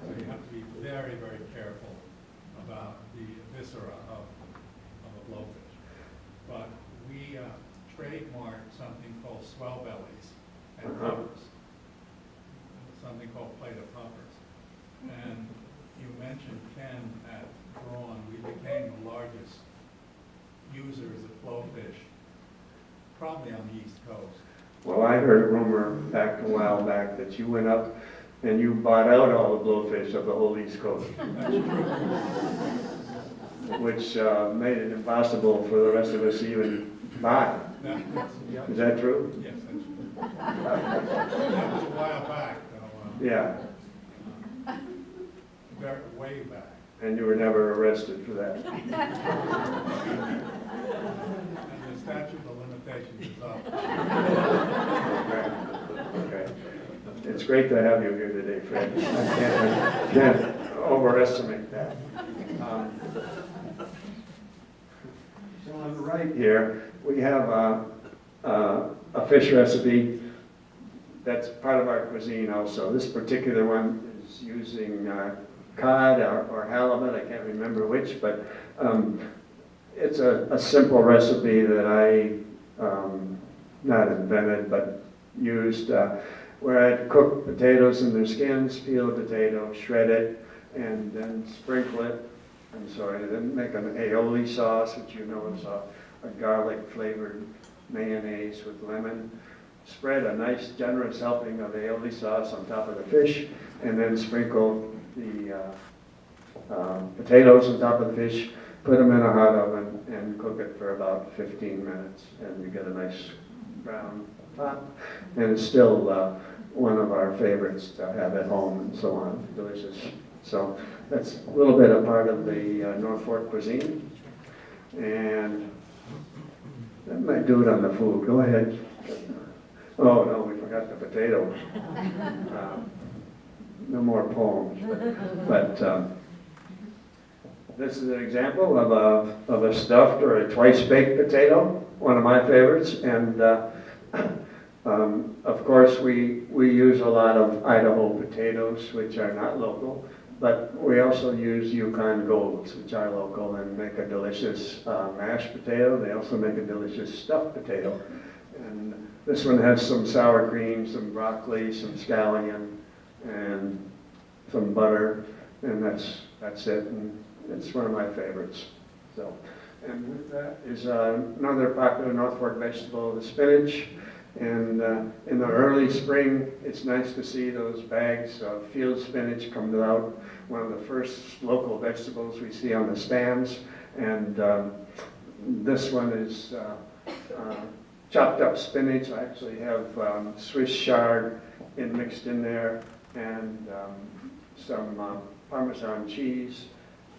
S3: So you have to be very, very careful about the viscera of a blowfish. But we trademarked something called swell bellies and puffers, something called plate of puffers. And you mentioned Ken at Braun. We became the largest users of blowfish, probably on the East Coast.
S2: Well, I heard a rumor back a while back that you went up and you bought out all the blowfish of the whole East Coast,
S3: That's true.
S2: which made it impossible for the rest of us to even buy. Is that true?
S3: Yes, that's true. That was a while back, though.
S2: Yeah,
S3: Way back.
S2: and you were never arrested for that.
S3: And the statute of limitations is up.
S2: Okay. It's great to have you here today, Fred. I can't overestimate that. So on the right here, we have a fish recipe that's part of our cuisine also. This particular one is using cod or halibut, I can't remember which, but it's a simple recipe that I not invented, but used where I'd cook potatoes in their skins, peel a potato, shred it, and then sprinkle it. Then make an aioli sauce, which you know is a garlic-flavored mayonnaise with lemon. Spread a nice, generous helping of aioli sauce on top of the fish, and then sprinkle the potatoes on top of the fish, put them in a hot oven, and cook it for about 15 minutes, and you get a nice brown top. And it's still one of our favorites to have at home and so on. Delicious. So that's a little bit a part of the North Fork cuisine. And that might do it on the food. Go ahead. Oh, no, we forgot the potato. No more poems. But this is an example of a stuffed or a twice-baked potato, one of my favorites. And of course, we use a lot of Idaho potatoes, which are not local. But we also use Yukon Golds, which are local, and make a delicious mashed potato. They also make a delicious stuffed potato. And this one has some sour cream, some broccoli, some scallion, and some butter, and that's it. And it's one of my favorites. So, and with that is another popular North Fork vegetable, the spinach. And in the early spring, it's nice to see those bags of field spinach come out. One of the first local vegetables we see on the stands. And this one is chopped up spinach. I actually have Swiss chard mixed in there, and some Parmesan cheese,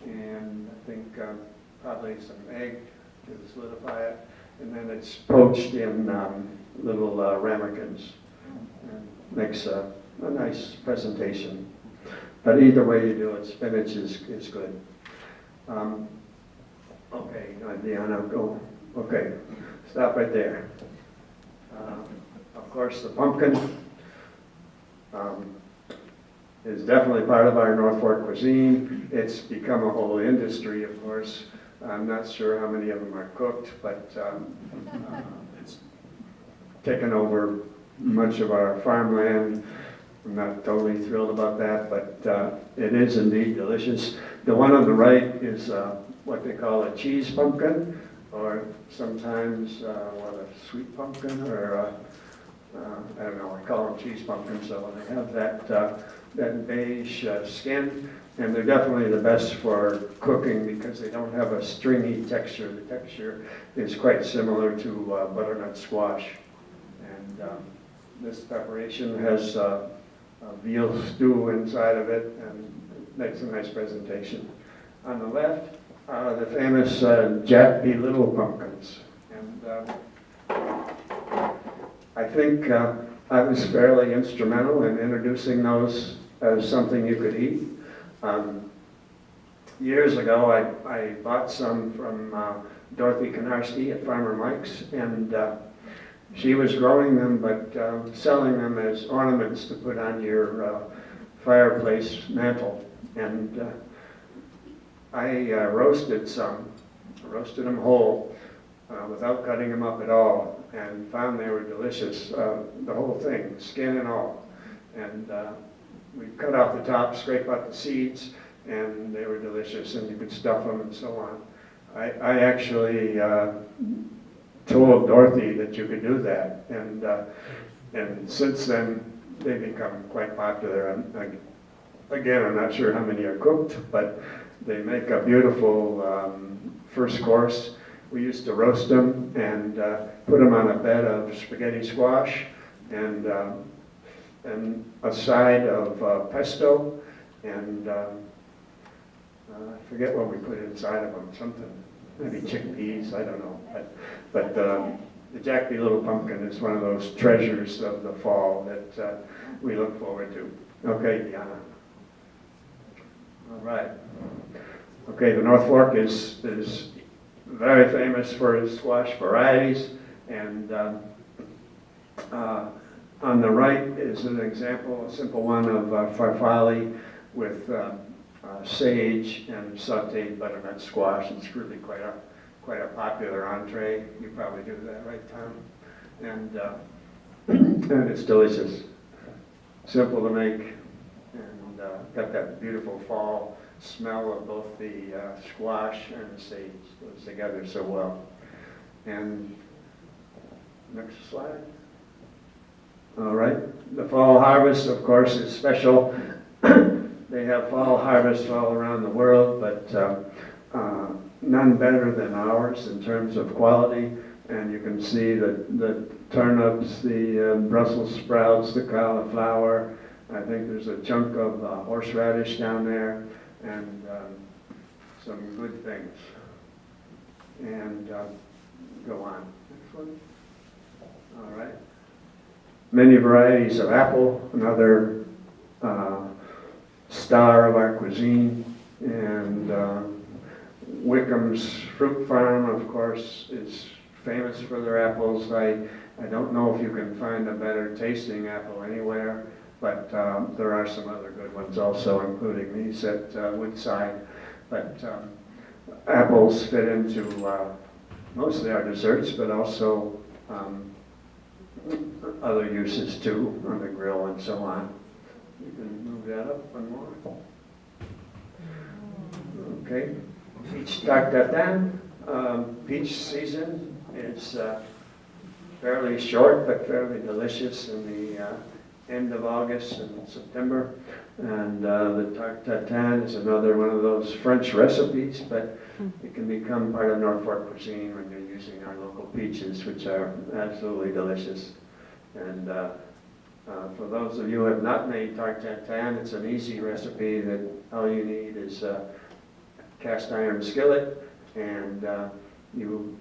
S2: and I think probably some egg to solidify it. And then it's poached in little ramekins, and makes a nice presentation. But either way you do it, spinach is good. Okay, Deanna, go. Okay, stop right there. Of course, the pumpkin is definitely part of our North Fork cuisine. It's become a whole industry, of course. I'm not sure how many of them are cooked, but it's taken over much of our farmland. I'm not totally thrilled about that, but it is indeed delicious. The one on the right is what they call a cheese pumpkin, or sometimes a sweet pumpkin, or I don't know, I call them cheese pumpkins. So they have that beige skin, and they're definitely the best for cooking because they don't have a stringy texture. The texture is quite similar to butternut squash. And this preparation has a veal stew inside of it, and it makes a nice presentation. On the left are the famous Jack P. Little pumpkins. And I think I was fairly instrumental in introducing those as something you could eat. Years ago, I bought some from Dorothy Konarski at Farmer Mike's, and she was growing them, but selling them as ornaments to put on your fireplace mantle. And I roasted them whole, without cutting them up at all, and found they were delicious, the whole thing, skin and all. And we cut off the top, scrape out the seeds, and they were delicious, and you could stuff them and so on. I actually told Dorothy that you could do that, and since then they've become quite popular. Again, I'm not sure how many are cooked, but they make a beautiful first course. We used to roast them and put them on a bed of spaghetti squash and a side of pesto, and I forget what we put inside of them, something, maybe chickpeas, I don't know. But the Jack P. Little pumpkin is one of those treasures of the fall that we look forward to. Okay, Deanna. All right. Okay, the North Fork is very famous for its squash varieties, and on the right is an example, a simple one of farfalle with sage and sauteed butternut squash. It's really quite a popular entree. You probably do that, right, Tom? And it's delicious, simple to make, and got that beautiful fall smell of both the squash and the sage. Goes together so well. And next slide. All right, the fall harvest, of course, is special. They have fall harvests all around the world, but none better than ours in terms of quality. And you can see the turnips, the Brussels sprouts, the cauliflower. I think there's a chunk of horseradish down there, and some good things. And go on. Next one. All right. Many varieties of apple, another star of our cuisine. And Wickham's Fruit Farm, of course, is famous for their apples. I don't know if you can find a better tasting apple anywhere, but there are some other good ones also, including these at Woodside. But apples fit into mostly our desserts, but also other uses too, on the grill and so on. You can move that up one more. Okay. Peach tartatan. Peach season is fairly short but fairly delicious in the end of August and September. And the tartatan is another one of those French recipes, but it can become part of North Fork cuisine when you're using our local peaches, which are absolutely delicious. And for those of you who have not made tartatan, it's an easy recipe that all you need is a cast iron skillet, and you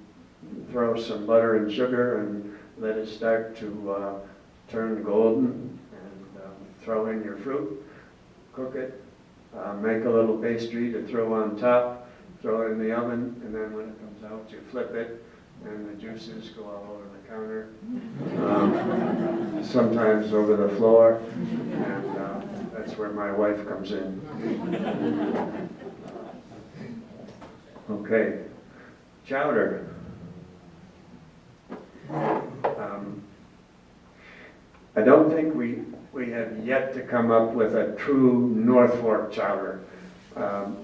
S2: throw some butter and sugar and let it start to turn golden, and throw in your fruit, cook it, make a little pastry to throw on top, throw it in the oven, and then when it comes out you flip it and the juices go all over the counter, sometimes over the floor, and that's where my wife comes in. Okay, chowder. I don't think we have yet to come up with a true North Fork chowder.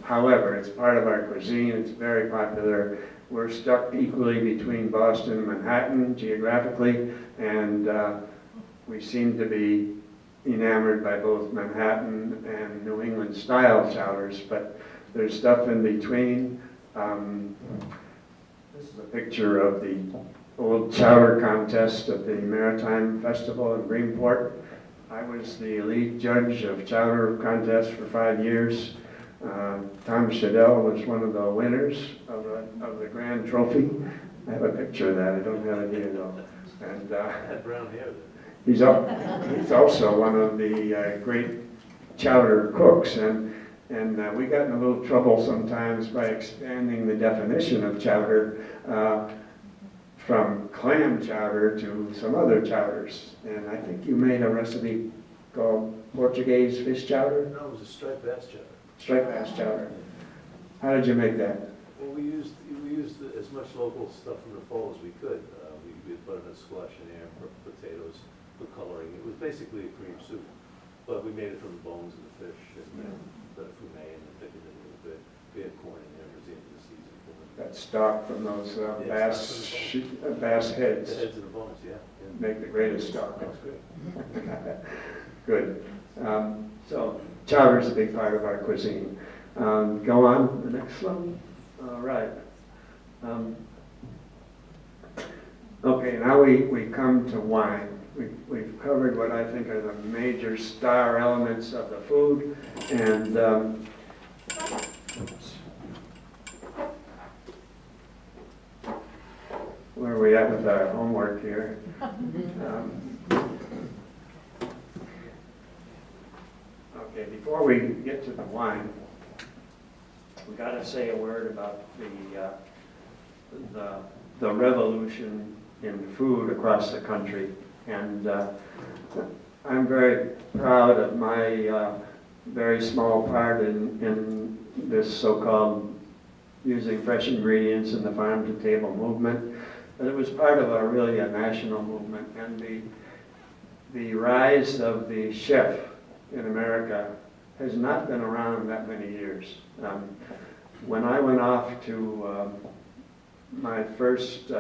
S2: However, it's part of our cuisine, it's very popular. We're stuck equally between Boston and Manhattan geographically, and we seem to be enamored by both Manhattan and New England style chowders, but there's stuff in between. This is a picture of the old chowder contest at the Maritime Festival in Greenport. I was the lead judge of chowder contest for 5 years. Tom Shadell was one of the winners of the grand trophy. I have a picture of that. I don't have it here though. And
S5: Had brown hair then.
S2: he's also one of the great chowder cooks, and we got in a little trouble sometimes by expanding the definition of chowder from clam chowder to some other chowders. And I think you made a recipe called Portuguese fish chowder?
S5: No, it was a striped bass chowder.
S2: Striped bass chowder. How did you make that?
S5: Well, we used as much local stuff from the fall as we could. We put in squash and ham, potatoes, put coloring. It was basically a cream soup, but we made it from the bones of the fish and put a fumet and thickened it a little bit. We had corn in there towards the end of the season.
S2: That stock from those bass heads.
S5: The heads and the bones, yeah.
S2: Make the greatest stock.
S5: That's great.
S2: Good. So chowder is a big part of our cuisine. Go on, the next one. All right. Okay, now we come to wine. We've covered what I think are the major star elements of the food, and where are we at with our homework here? Okay, before we get to the wine, we got to say a word about the revolution in food across the country, and I'm very proud of my very small part in this so-called using fresh ingredients in the farm to table movement. But it was part of really a national movement, and the rise of the chef in America has not been around that many years. When I went off to my first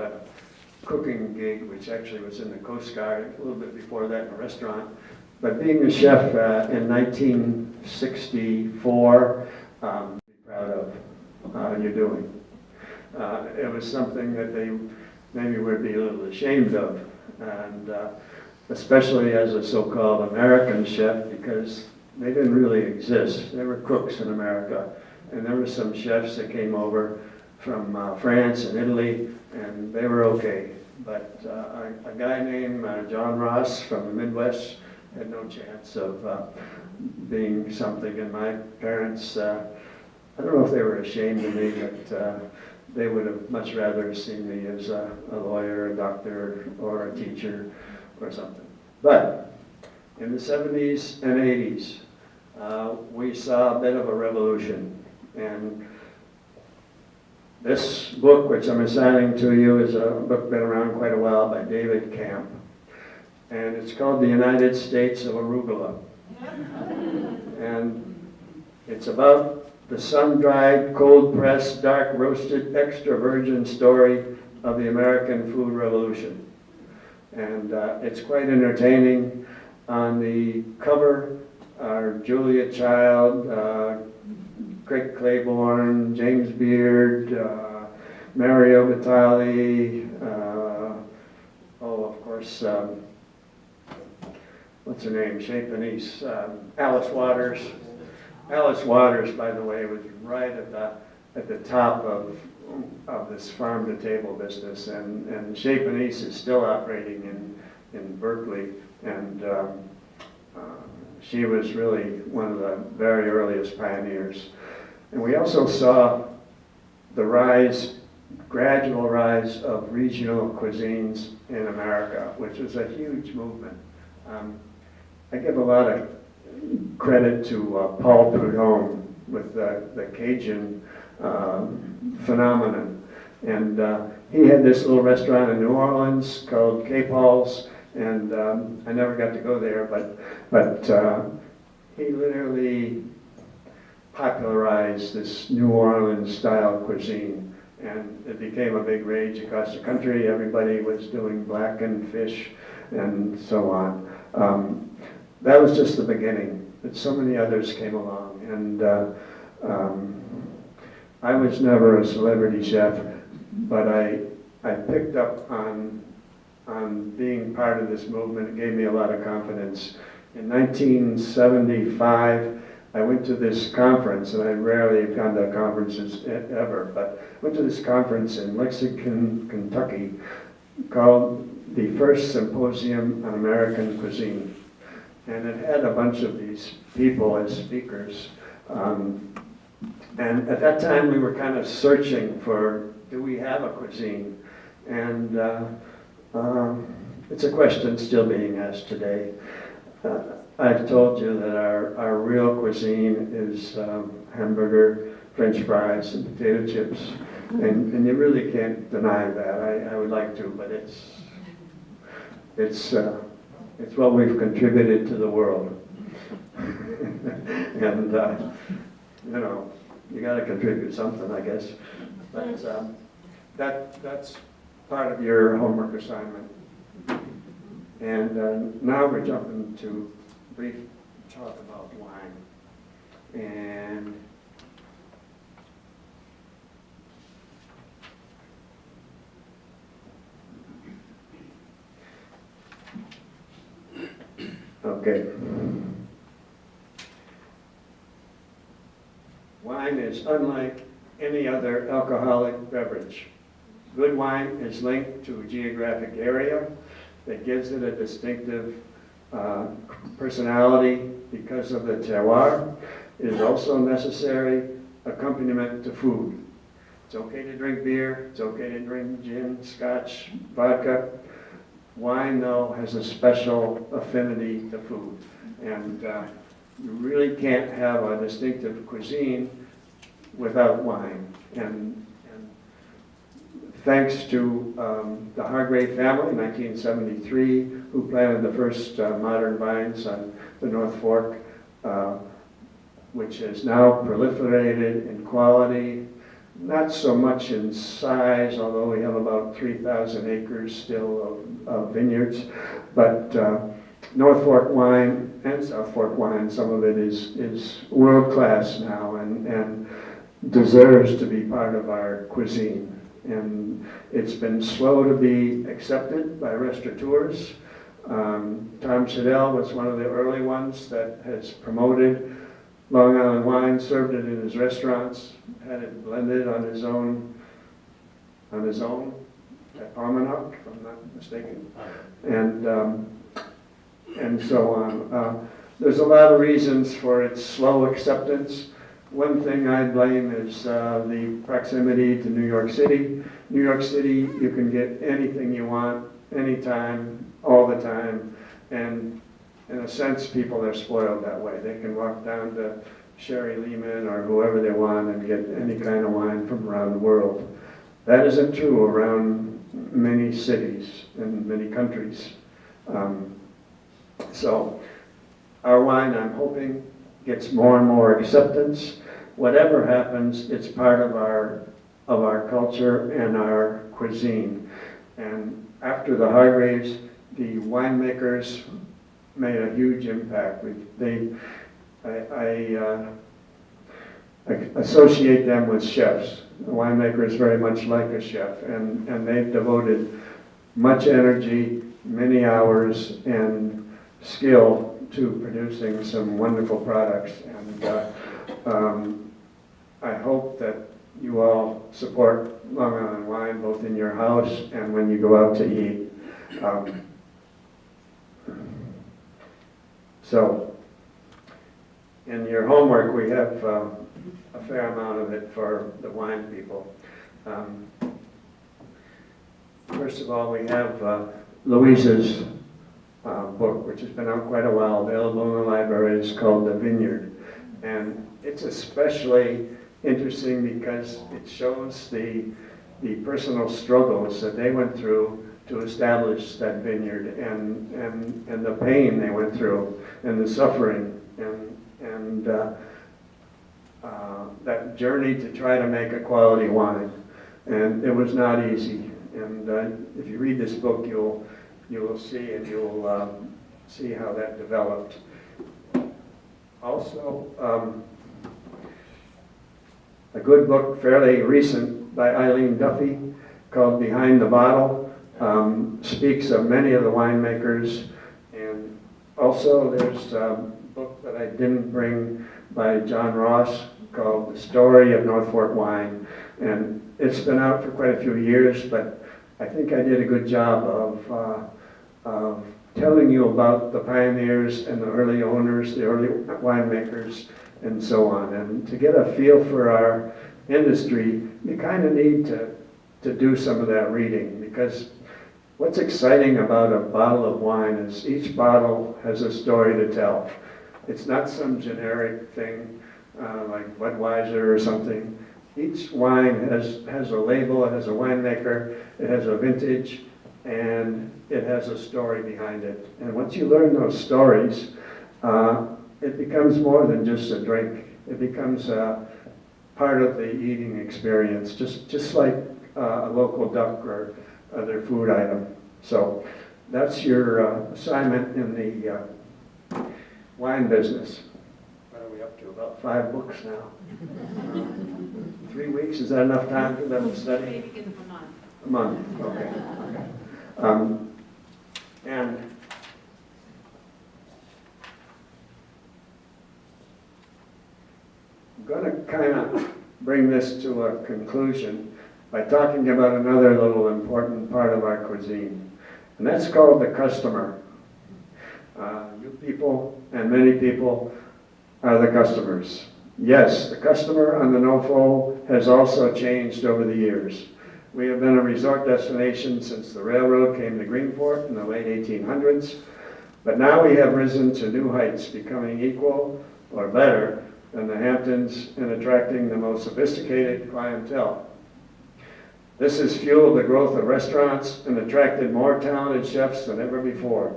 S2: cooking gig, which actually was in the Coast Guard, a little bit before that in a restaurant, but being a chef in 1964, I'm proud of. you're doing. It was something that they maybe would be a little ashamed of, and especially as a so-called American chef, because they didn't really exist. There were cooks in America, and there were some chefs that came over from France and Italy, and they were okay. But a guy named John Ross from the Midwest had no chance of being something, and my parents, I don't know if they were ashamed of me, but they would have much rather seen me as a lawyer, a doctor, or a teacher, or something. But in the 70s and 80s, we saw a bit of a revolution. And this book, which I'm assigning to you, is a book been around quite a while by David Camp. And it's called The United States of Arugula. And it's about the sun-dried, cold-pressed, dark-roasted, extra-virgin story of the American food revolution. And it's quite entertaining. On the cover are Julia Child, Craig Claiborne, James Beard, Mario Batali, of course, what's her name, Chez Panisse, Alice Waters. Alice Waters, by the way, was right at the top of this farm-to-table business, and Chez Panisse is still operating in Berkeley, and she was really one of the very earliest pioneers. And we also saw the gradual rise of regional cuisines in America, which was a huge movement. I give a lot of credit to Paul Prudhomme with the Cajun phenomenon. And he had this little restaurant in New Orleans called K. Paul's, and I never got to go there, but he literally popularized this New Orleans style cuisine, and it became a big rage across the country. Everybody was doing blackened fish and so on. That was just the beginning, but so many others came along, and I was never a celebrity chef, but I picked up on being part of this movement. It gave me a lot of confidence. In 1975, I went to this conference, and I rarely have gone to conferences ever, but I went to this conference in Lexington, Kentucky, called the First Symposium on American Cuisine. And it had a bunch of these people as speakers. And at that time, we were kind of searching for, do we have a cuisine? And it's a question still being asked today. I've told you that our real cuisine is hamburger, French fries, and potato chips. And you really can't deny that. I would like to, but it's what we've contributed to the world. And, you know, you got to contribute something, I guess. But that's part of your homework assignment. And now we're jumping to brief talk about wine. And okay. Wine is unlike any other alcoholic beverage. Good wine is linked to a geographic area that gives it a distinctive personality because of the terroir. It is also necessary accompaniment to food. It's okay to drink beer, it's okay to drink gin, scotch, vodka. Wine, though, has a special affinity to food. And you really can't have a distinctive cuisine without wine. And thanks to the Hargrave family in 1973, who planted the first modern vines on the North Fork, which has now proliferated in quality, not so much in size, although we have about 3,000 acres still of vineyards. But North Fork wine and South Fork wine, some of it is world class now, and deserves to be part of our cuisine. And it's been slow to be accepted by restaurateurs. Tom Shadell was one of the early ones that has promoted Long Island wine, served it in his restaurants, had it blended on his own at Palmanock, if I'm not mistaken, and so on. There's a lot of reasons for its slow acceptance. One thing I blame is the proximity to New York City. New York City, you can get anything you want, anytime, all the time, and in a sense, people are spoiled that way. They can walk down to Sherry Lehman or whoever they want and get any kind of wine from around the world. That isn't true around many cities and many countries. So our wine, I'm hoping, gets more and more acceptance. Whatever happens, it's part of our culture and our cuisine. And after the Hargraves, the winemakers made a huge impact. I associate them with chefs. The winemaker is very much like a chef, and they've devoted much energy, many hours, and skill to producing some wonderful products. And I hope that you all support Long Island wine, both in your house and when you go out to eat. So, in your homework, we have a fair amount of it for the wine people. First of all, we have Louise's book, which has been out quite a while, available in the library. It's called The Vineyard. And it's especially interesting because it shows the personal struggles that they went through to establish that vineyard, and the pain they went through, and the suffering, and that journey to try to make a quality wine. And it was not easy. And if you read this book, you will see, and you'll see how that developed. Also, a good book, fairly recent, by Eileen Duffy, called Behind the Bottle, speaks of many of the winemakers. And also there's a book that I didn't bring by John Ross called The Story of North Fork Wine. And it's been out for quite a few years, but I think I did a good job of telling you about the pioneers and the early owners, the early winemakers, and so on. And to get a feel for our industry, you kind of need to do some of that reading, because what's exciting about a bottle of wine is each bottle has a story to tell. It's not some generic thing like Budweiser or something. Each wine has a label, it has a winemaker, it has a vintage, and it has a story behind it. And once you learn those stories, it becomes more than just a drink. It becomes part of the eating experience, just like a local duck or other food item. So that's your assignment in the wine business. What are we up to? About 5 books now. 3 weeks, is that enough time for them to study?
S4: Maybe give them a month.
S2: A month, okay. And I'm going to kind of bring this to a conclusion by talking about another little important part of our cuisine, and that's called the customer. You people and many people are the customers. Yes, the customer on the NoFo has also changed over the years. We have been a resort destination since the railroad came to Greenport in the late 1800s, but now we have risen to new heights, becoming equal or better than the Hamptons in attracting the most sophisticated clientele. This has fueled the growth of restaurants and attracted more talented chefs than ever before.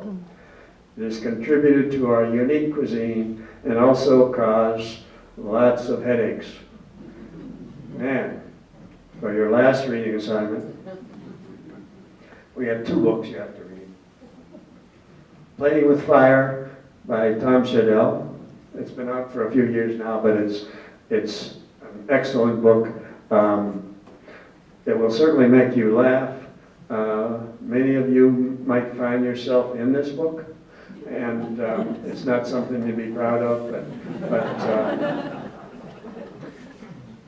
S2: It has contributed to our unique cuisine and also caused lots of headaches. Man, for your last reading assignment, we have 2 books you have to read. Playing with Fire by Tom Shadell. It's been out for a few years now, but it's an excellent book. It will certainly make you laugh. Many of you might find yourself in this book, and it's not something to be proud of, but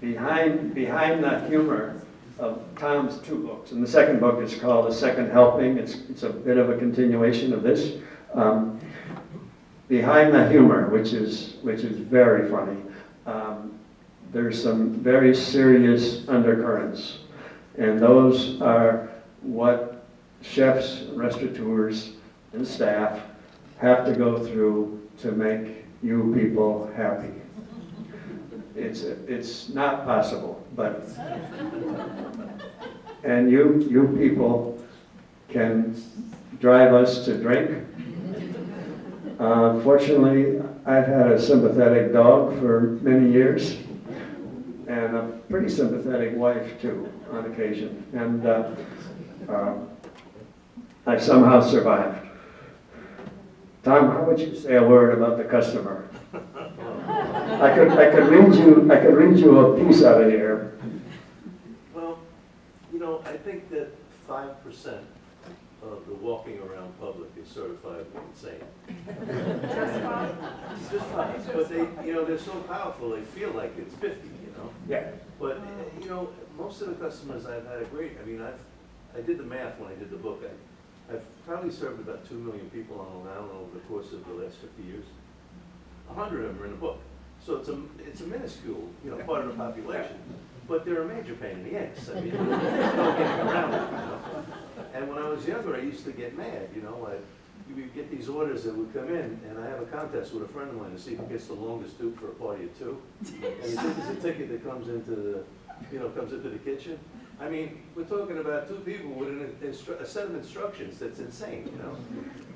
S2: behind the humor of Tom's two books, and the second book is called The Second Helping. It's a bit of a continuation of this. Behind the humor, which is very funny, there's some very serious undercurrents, and those are what chefs, restaurateurs, and staff have to go through to make you people happy. It's not possible, but and you people can drive us to drink. Fortunately, I've had a sympathetic dog for many years, and a pretty sympathetic wife too, on occasion. And I somehow survived. Tom, how would you say a word about the customer? I could read you a piece out of here.
S5: Well, I think that 5% of the walking around public is certified insane. Just 5. But they're so powerful, they feel like it's 50,
S2: Yeah.
S5: But, most of the customers I've had are great. I mean, I did the math when I did the book. I've probably served about 2 million people on Long Island over the course of the last 50 years. 100 of them are in the book. So it's a minuscule, part of the population. But they're a major pain in the ass. I mean, there's no getting around it, And when I was younger, I used to get mad, you would get these orders that would come in, and I have a contest with a friend of mine to see who gets the longest tube for a party of 2. And you think there's a ticket that comes into the kitchen. I mean, we're talking about 2 people with a set of instructions that's insane,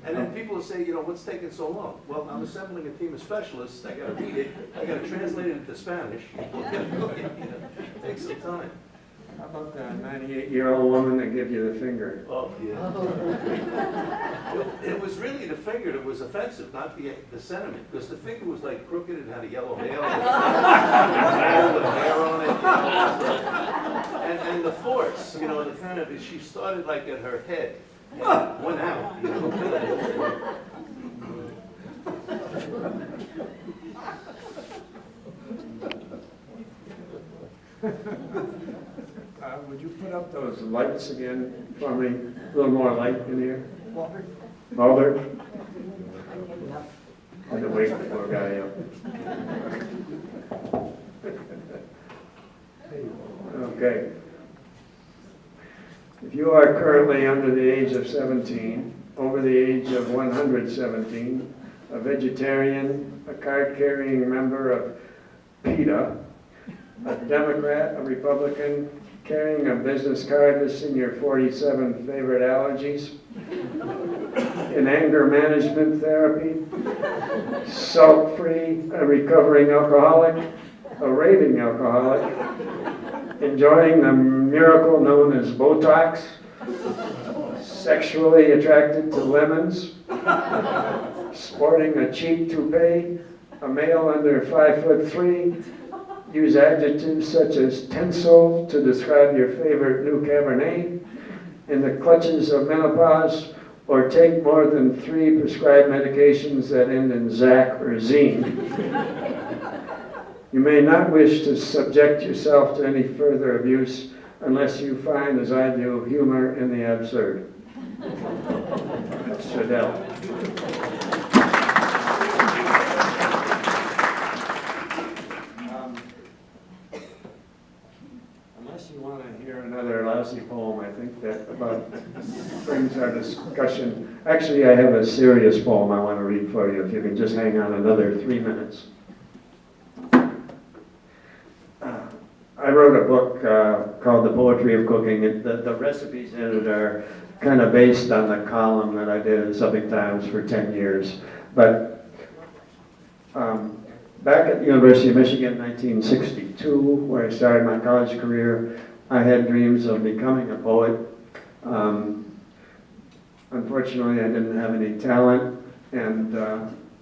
S5: And then people will say, what's taking so long? Well, I'm assembling a team of specialists. I got to read it. I got to translate it into Spanish. It takes some time.
S2: How about that 98-year-old woman that gives you the finger?
S5: Oh, yeah. It was really the finger that was offensive, not the sentiment, because the finger was like crooked and had a yellow nail with hair on it. And the force, the kind of, she started like at her head and went out,
S2: Would you put up those lights again for me? A little more light in here. Mulder? Had to wake the poor guy up. Okay. If you are currently under the age of 17, over the age of 117, a vegetarian, a card-carrying member of PETA, a Democrat, a Republican, carrying a business card listing your 47 favorite allergies, in anger management therapy, salt-free, a recovering alcoholic, a raving alcoholic, enjoying the miracle known as Botox, sexually attracted to lemons, sporting a cheap toupee, a male under 5'3", use adjectives such as tinsel to describe your favorite new Cabernet, in the clutches of menopause, or take more than 3 prescribed medications that end in Zac or Zine. You may not wish to subject yourself to any further abuse unless you find, as I do, humor in the absurd. That's Shadell. Unless you want to hear another lousy poem, I think that about brings our discussion. Actually, I have a serious poem I want to read for you, if you can just hang on another 3 minutes. I wrote a book called The Poetry of Cooking. The recipes in it are kind of based on the column that I did in Suffolk Times for 10 years. But back at the University of Michigan in 1962, where I started my college career, I had dreams of becoming a poet. Unfortunately, I didn't have any talent, and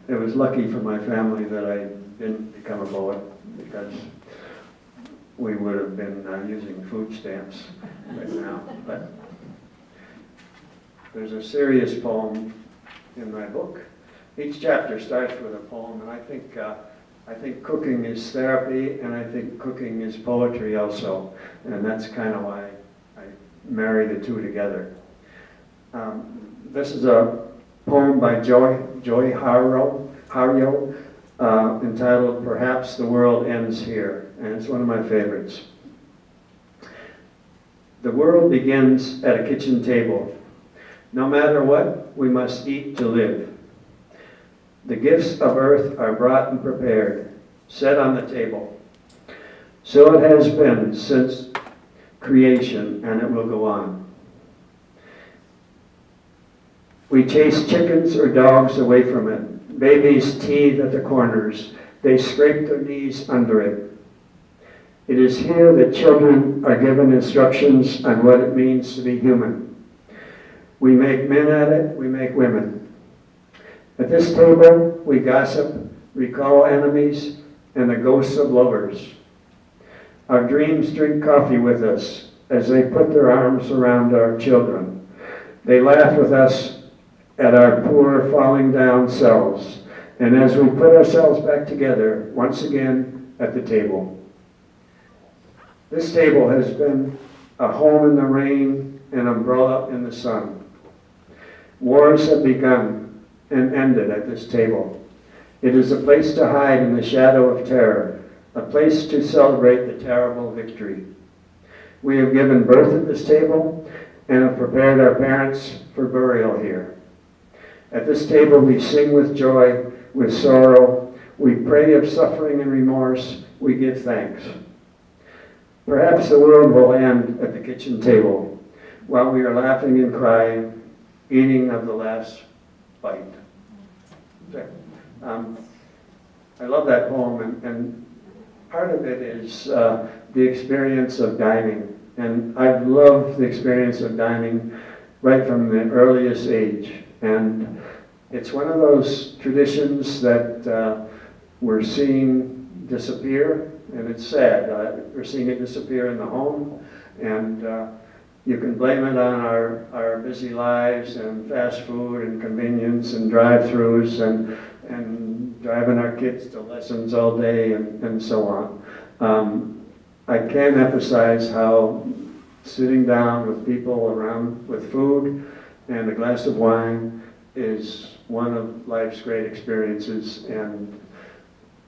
S2: it was lucky for my family that I didn't become a poet, because we would have been using food stamps right now. But there's a serious poem in my book. Each chapter starts with a poem, and I think cooking is therapy, and I think cooking is poetry also, and that's kind of why I marry the two together. This is a poem by Joy Harjo, entitled "Perhaps the World Ends Here," and it's one of my favorites. The world begins at a kitchen table. No matter what, we must eat to live. The gifts of earth are brought and prepared, set on the table. So it has been since creation, and it will go on. We chase chickens or dogs away from it. Babies teethe at the corners. They scrape their knees under it. It is here that children are given instructions on what it means to be human. We make men at it, we make women. At this table, we gossip, recall enemies, and the ghosts of lovers. Our dreams drink coffee with us as they put their arms around our children. They laugh with us at our poor falling down selves, and as we put ourselves back together once again at the table. This table has been a home in the rain, an umbrella in the sun. Wars have begun and ended at this table. It is a place to hide in the shadow of terror, a place to celebrate the terrible victory. We have given birth at this table and have prepared our parents for burial here. At this table we sing with joy, with sorrow, we pray of suffering and remorse, we give thanks. Perhaps the world will end at the kitchen table while we are laughing and crying, eating of the last bite. I love that poem, and part of it is the experience of dining. And I've loved the experience of dining right from the earliest age. And it's one of those traditions that we're seeing disappear, and it's sad. We're seeing it disappear in the home, and you can blame it on our busy lives and fast food and convenience and drive-thrus and driving our kids to lessons all day and so on. I can't emphasize how sitting down with people around with food and a glass of wine is one of life's great experiences and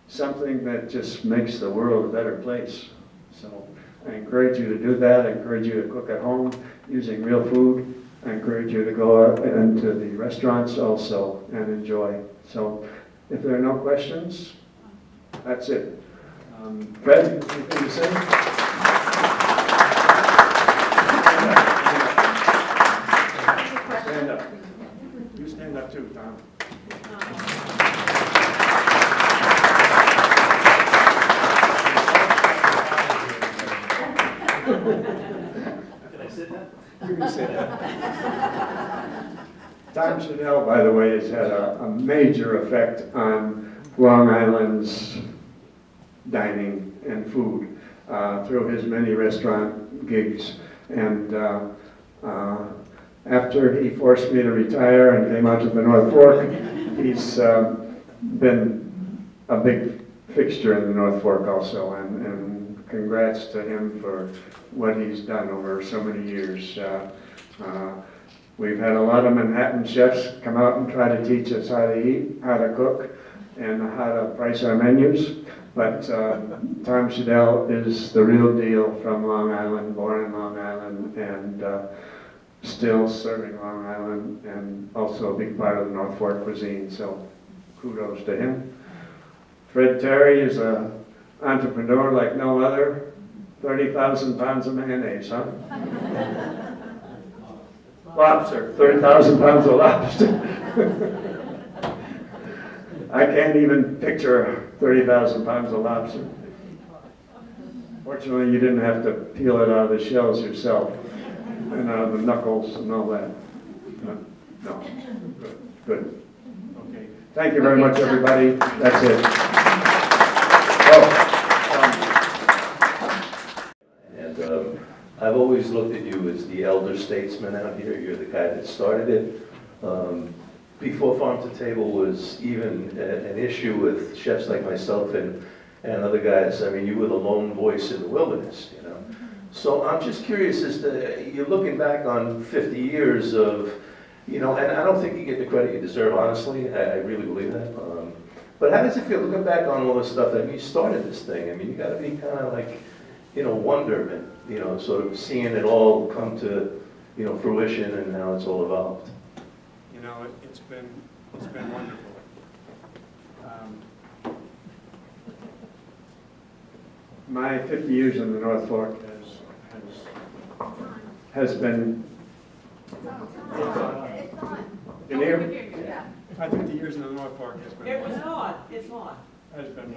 S2: something that just makes the world a better place. So I encourage you to do that. I encourage you to cook at home using real food. I encourage you to go out into the restaurants also and enjoy. So if there are no questions, that's it. Fred, anything to say? Stand up. You stand up too, Tom.
S5: Can I sit down?
S2: You can sit down. Tom Chanel, by the way, has had a major effect on Long Island's dining and food through his many restaurant gigs. And after he forced me to retire and came out to the North Fork, he's been a big fixture in the North Fork also. And congrats to him for what he's done over so many years. We've had a lot of Manhattan chefs come out and try to teach us how to eat, how to cook, and how to price our menus. But Tom Chanel is the real deal from Long Island, born in Long Island, and still serving Long Island, and also a big part of the North Fork cuisine. So kudos to him. Fred Terry is an entrepreneur like no other. 30,000 pounds of mayonnaise, huh? Lobster, 30,000 pounds of lobster. I can't even picture 30,000 pounds of lobster. Fortunately, you didn't have to peel it out of the shells yourself, and out of the knuckles and all that. No, good. Okay, thank you very much, everybody. That's it. Oh,
S5: and I've always looked at you as the elder statesman out here. You're the guy that started it. Before Farm to Table was even an issue with chefs like myself and other guys, I mean, you were the lone voice in the wilderness, you know. So I'm just curious as to, you're looking back on 50 years of, you know, and I don't think you get the credit you deserve, honestly. I really believe that. But how does it feel looking back on all this stuff? I mean, you started this thing. I mean, you got to be kind of like, you know, wonderment, you know, sort of seeing it all come to, you know, fruition and how it's all evolved.
S6: You know, it's been wonderful.
S2: My 50 years in the North Fork has been, in here?
S6: My 50 years in the North Fork has been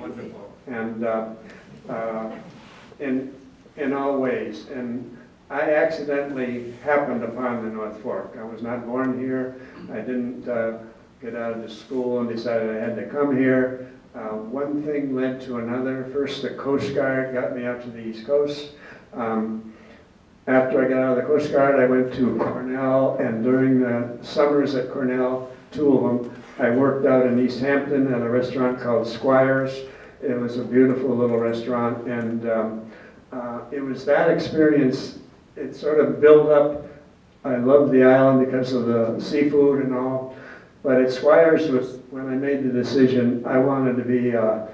S6: wonderful.
S2: And in all ways. And I accidentally happened upon the North Fork. I was not born here. I didn't get out of the school and decided I had to come here. One thing led to another. First, the Coast Guard got me out to the East Coast. After I got out of the Coast Guard, I went to Cornell, and during the summers at Cornell, 2 of them, I worked out in East Hampton at a restaurant called Squires. It was a beautiful little restaurant, and it was that experience. It sort of built up. I loved the island because of the seafood and all, but at Squires was when I made the decision I wanted to be a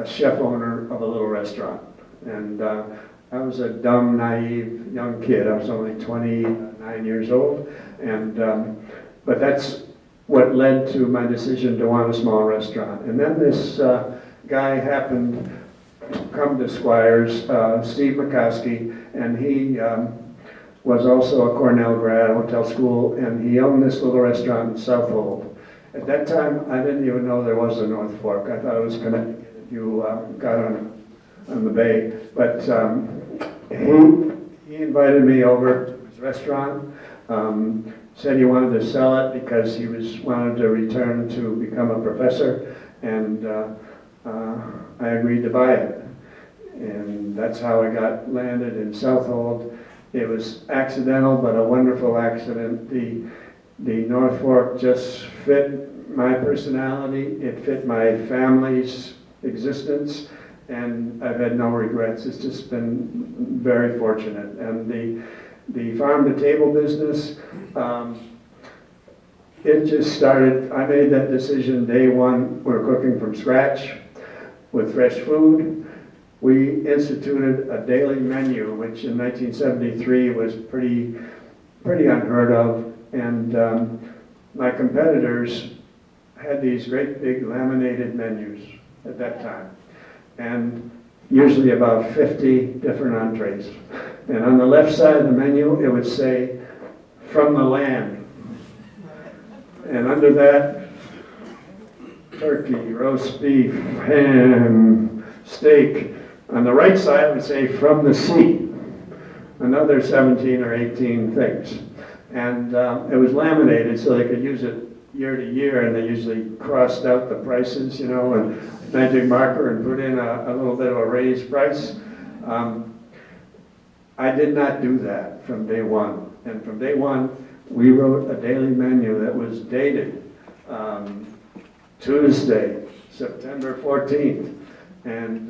S2: chef owner of a little restaurant. And I was a dumb, naive young kid. I was only 29 years old, and but that's what led to my decision to want a small restaurant. And then this guy happened to come to Squires, Steve McCoskey, and he was also a Cornell grad, hotel school, and he owned this little restaurant in Southold. At that time, I didn't even know there was a North Fork. I thought it was Connecticut if you got on the bay. But he invited me over to his restaurant, said he wanted to sell it because he wanted to return to become a professor, and I agreed to buy it. And that's how I got landed in Southold. It was accidental, but a wonderful accident. The North Fork just fit my personality, it fit my family's existence, and I've had no regrets. It's just been very fortunate. And the farm-to-table business, it just started. I made that decision day one. We're cooking from scratch with fresh food. We instituted a daily menu, which in 1973 was pretty unheard of. And my competitors had these great big laminated menus at that time, and usually about 50 different entrees. And on the left side of the menu, it would say, "From the land." And under that, turkey, roast beef, ham, steak. On the right side, it would say, "From the sea." Another 17 or 18 things. And it was laminated so they could use it year to year, and they usually crossed out the prices, you know, and magic marker and put in a little bit of a raised price. I did not do that from day one. And from day one, we wrote a daily menu that was dated Tuesday, September 14th. And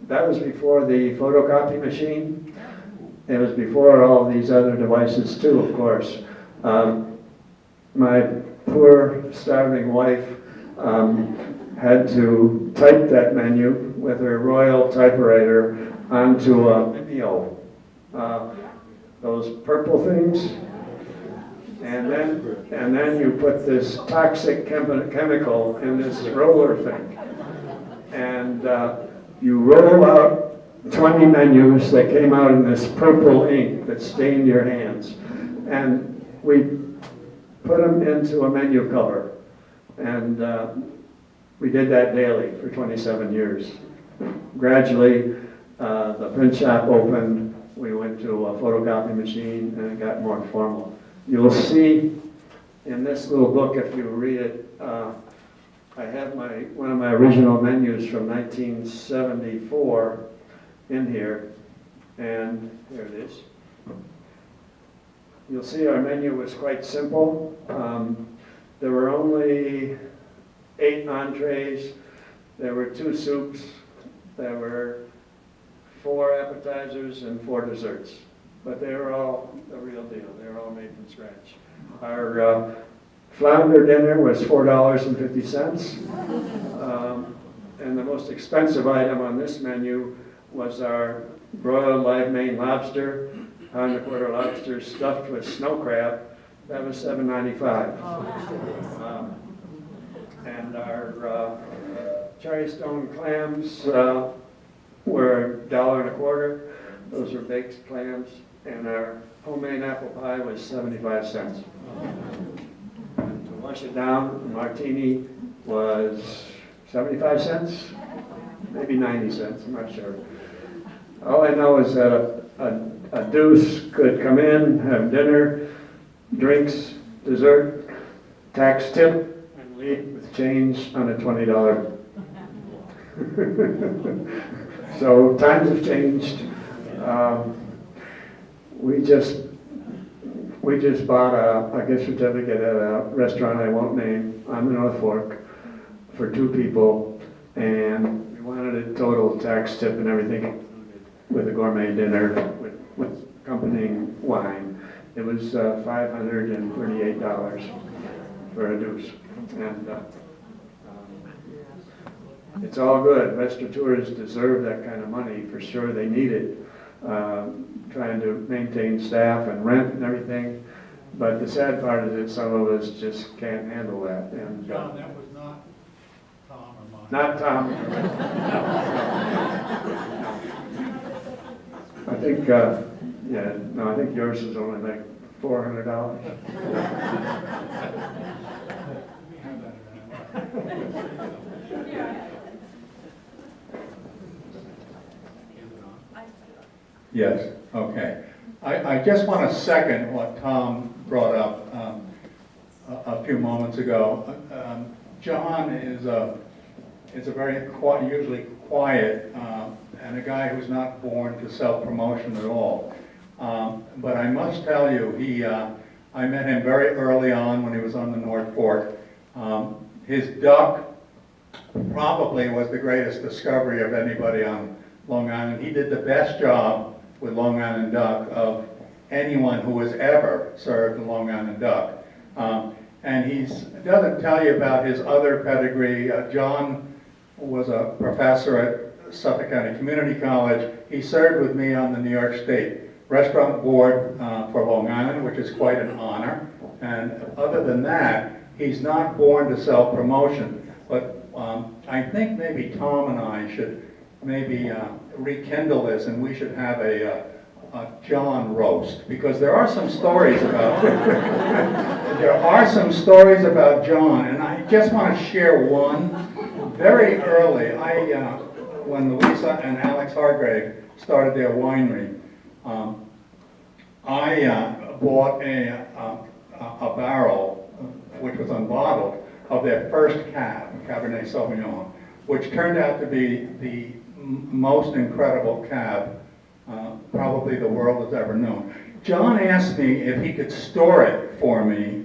S2: that was before the photocopy machine. It was before all these other devices too, of course. My poor, starving wife had to type that menu with her Royal typewriter onto a Vimeo, those purple things. And then you put this toxic chemical in this roller thing. And you roll out 20 menus that came out in this purple ink that stained your hands. And we put them into a menu cover. And we did that daily for 27 years. Gradually, the print shop opened. We went to a photocopy machine, and it got more formal. You'll see in this little book, if you read it, I have one of my original menus from 1974 in here. And there it is. You'll see our menu was quite simple. There were only 8 entrees. There were 2 soups. There were 4 appetizers and 4 desserts. But they were all the real deal. They were all made from scratch. Our flounder dinner was $4.50. And the most expensive item on this menu was our broiled live Maine lobster, pound and quarter lobster stuffed with snow crab. That was $7.95. And our cherry stone clams were $1.25. Those were baked clams. And our homemade apple pie was 75 cents. And to wash it down, a martini was 75 cents, maybe 90 cents, I'm not sure. All I know is that a deuce could come in, have dinner, drinks, dessert, tax tip, and leave with change on a $20. So times have changed. We just bought a gift certificate at a restaurant I won't name on the North Fork for 2 people, and we wanted a total tax tip and everything included with a gourmet dinner with accompanying wine. It was $538 for a deuce, and it's all good. Restaurateurs deserve that kind of money for sure. They need it. Trying to maintain staff and rent and everything, but the sad part is that some of us just can't handle that. And
S3: John, that was not Tom or mine.
S2: not Tom. I think, I think yours is only like $400.
S3: We have that around. Yes, okay. I just want to second what Tom brought up a few moments ago. John is a very usually quiet and a guy who's not born to self-promotion at all. But I must tell you, I met him very early on when he was on the North Fork. His duck probably was the greatest discovery of anybody on Long Island. He did the best job with Long Island duck of anyone who has ever served a Long Island duck. And he doesn't tell you about his other pedigree. John was a professor at Suffolk County Community College. He served with me on the New York State Restaurant Board for Long Island, which is quite an honor. And other than that, he's not born to self-promotion. But I think maybe Tom and I should maybe rekindle this, and we should have a John roast, because there are some stories about John, and I just want to share one. Very early, when Louisa and Alex Hargrave started their winery, I bought a barrel, which was unbottled, of their first cab, Cabernet Sauvignon, which turned out to be the most incredible cab probably the world has ever known. John asked me if he could store it for me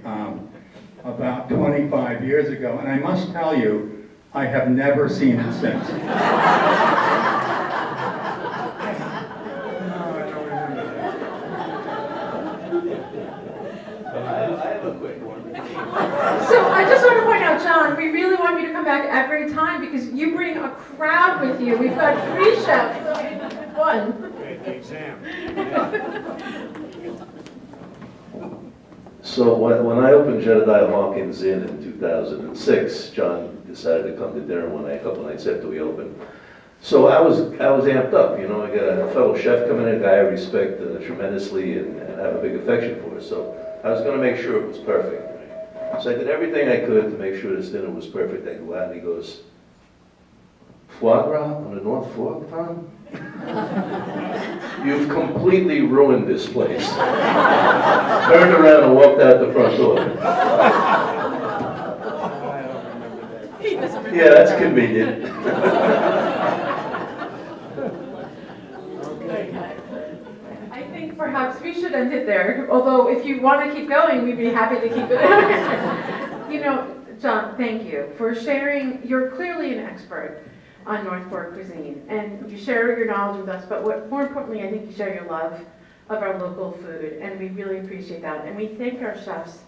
S3: about 25 years ago, and I must tell you, I have never seen it since.
S5: I have a quick one.
S1: So I just want to point out, John, we really want you to come back every time because you bring a crowd with you. We've got 3 chefs. One.
S6: The exam.
S7: So when I opened Jedediah Hawkins Inn in 2006, John decided to come to dinner a couple nights after we opened. So I was amped up, you know. I got a fellow chef coming in, a guy I respect tremendously and have a big affection for. So I was going to make sure it was perfect. Right? So I did everything I could to make sure this dinner was perfect. I go out and he goes, "Foie gras on the North Fork, Tom? You've completely ruined this place." Turned around and walked out the front door.
S1: He doesn't remember.
S7: Yeah, that's convenient.
S1: Okay. perhaps we should end it there, although if you want to keep going, we'd be happy to keep it. You know, John, thank you for sharing. You're clearly an expert on North Fork cuisine, and you share your knowledge with us, but what more importantly, I think you share your love of our local food, and we really appreciate that. And we thank our chefs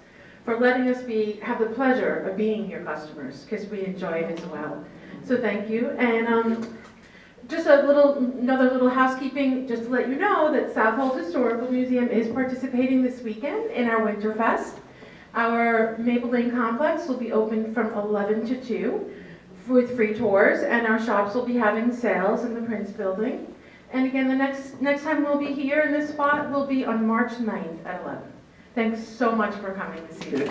S1: for letting us have the pleasure of being your customers, because we enjoy it as well. So thank you. And just another little housekeeping, just to let you know that Southold Historical Museum is participating this weekend in our Winterfest. Our Maple Lane complex will be open from 11 to 2 with free tours, and our shops will be having sales in the Prince Building. And again, the next time we'll be here in this spot will be on March 9th at 11. Thanks so much for coming this evening.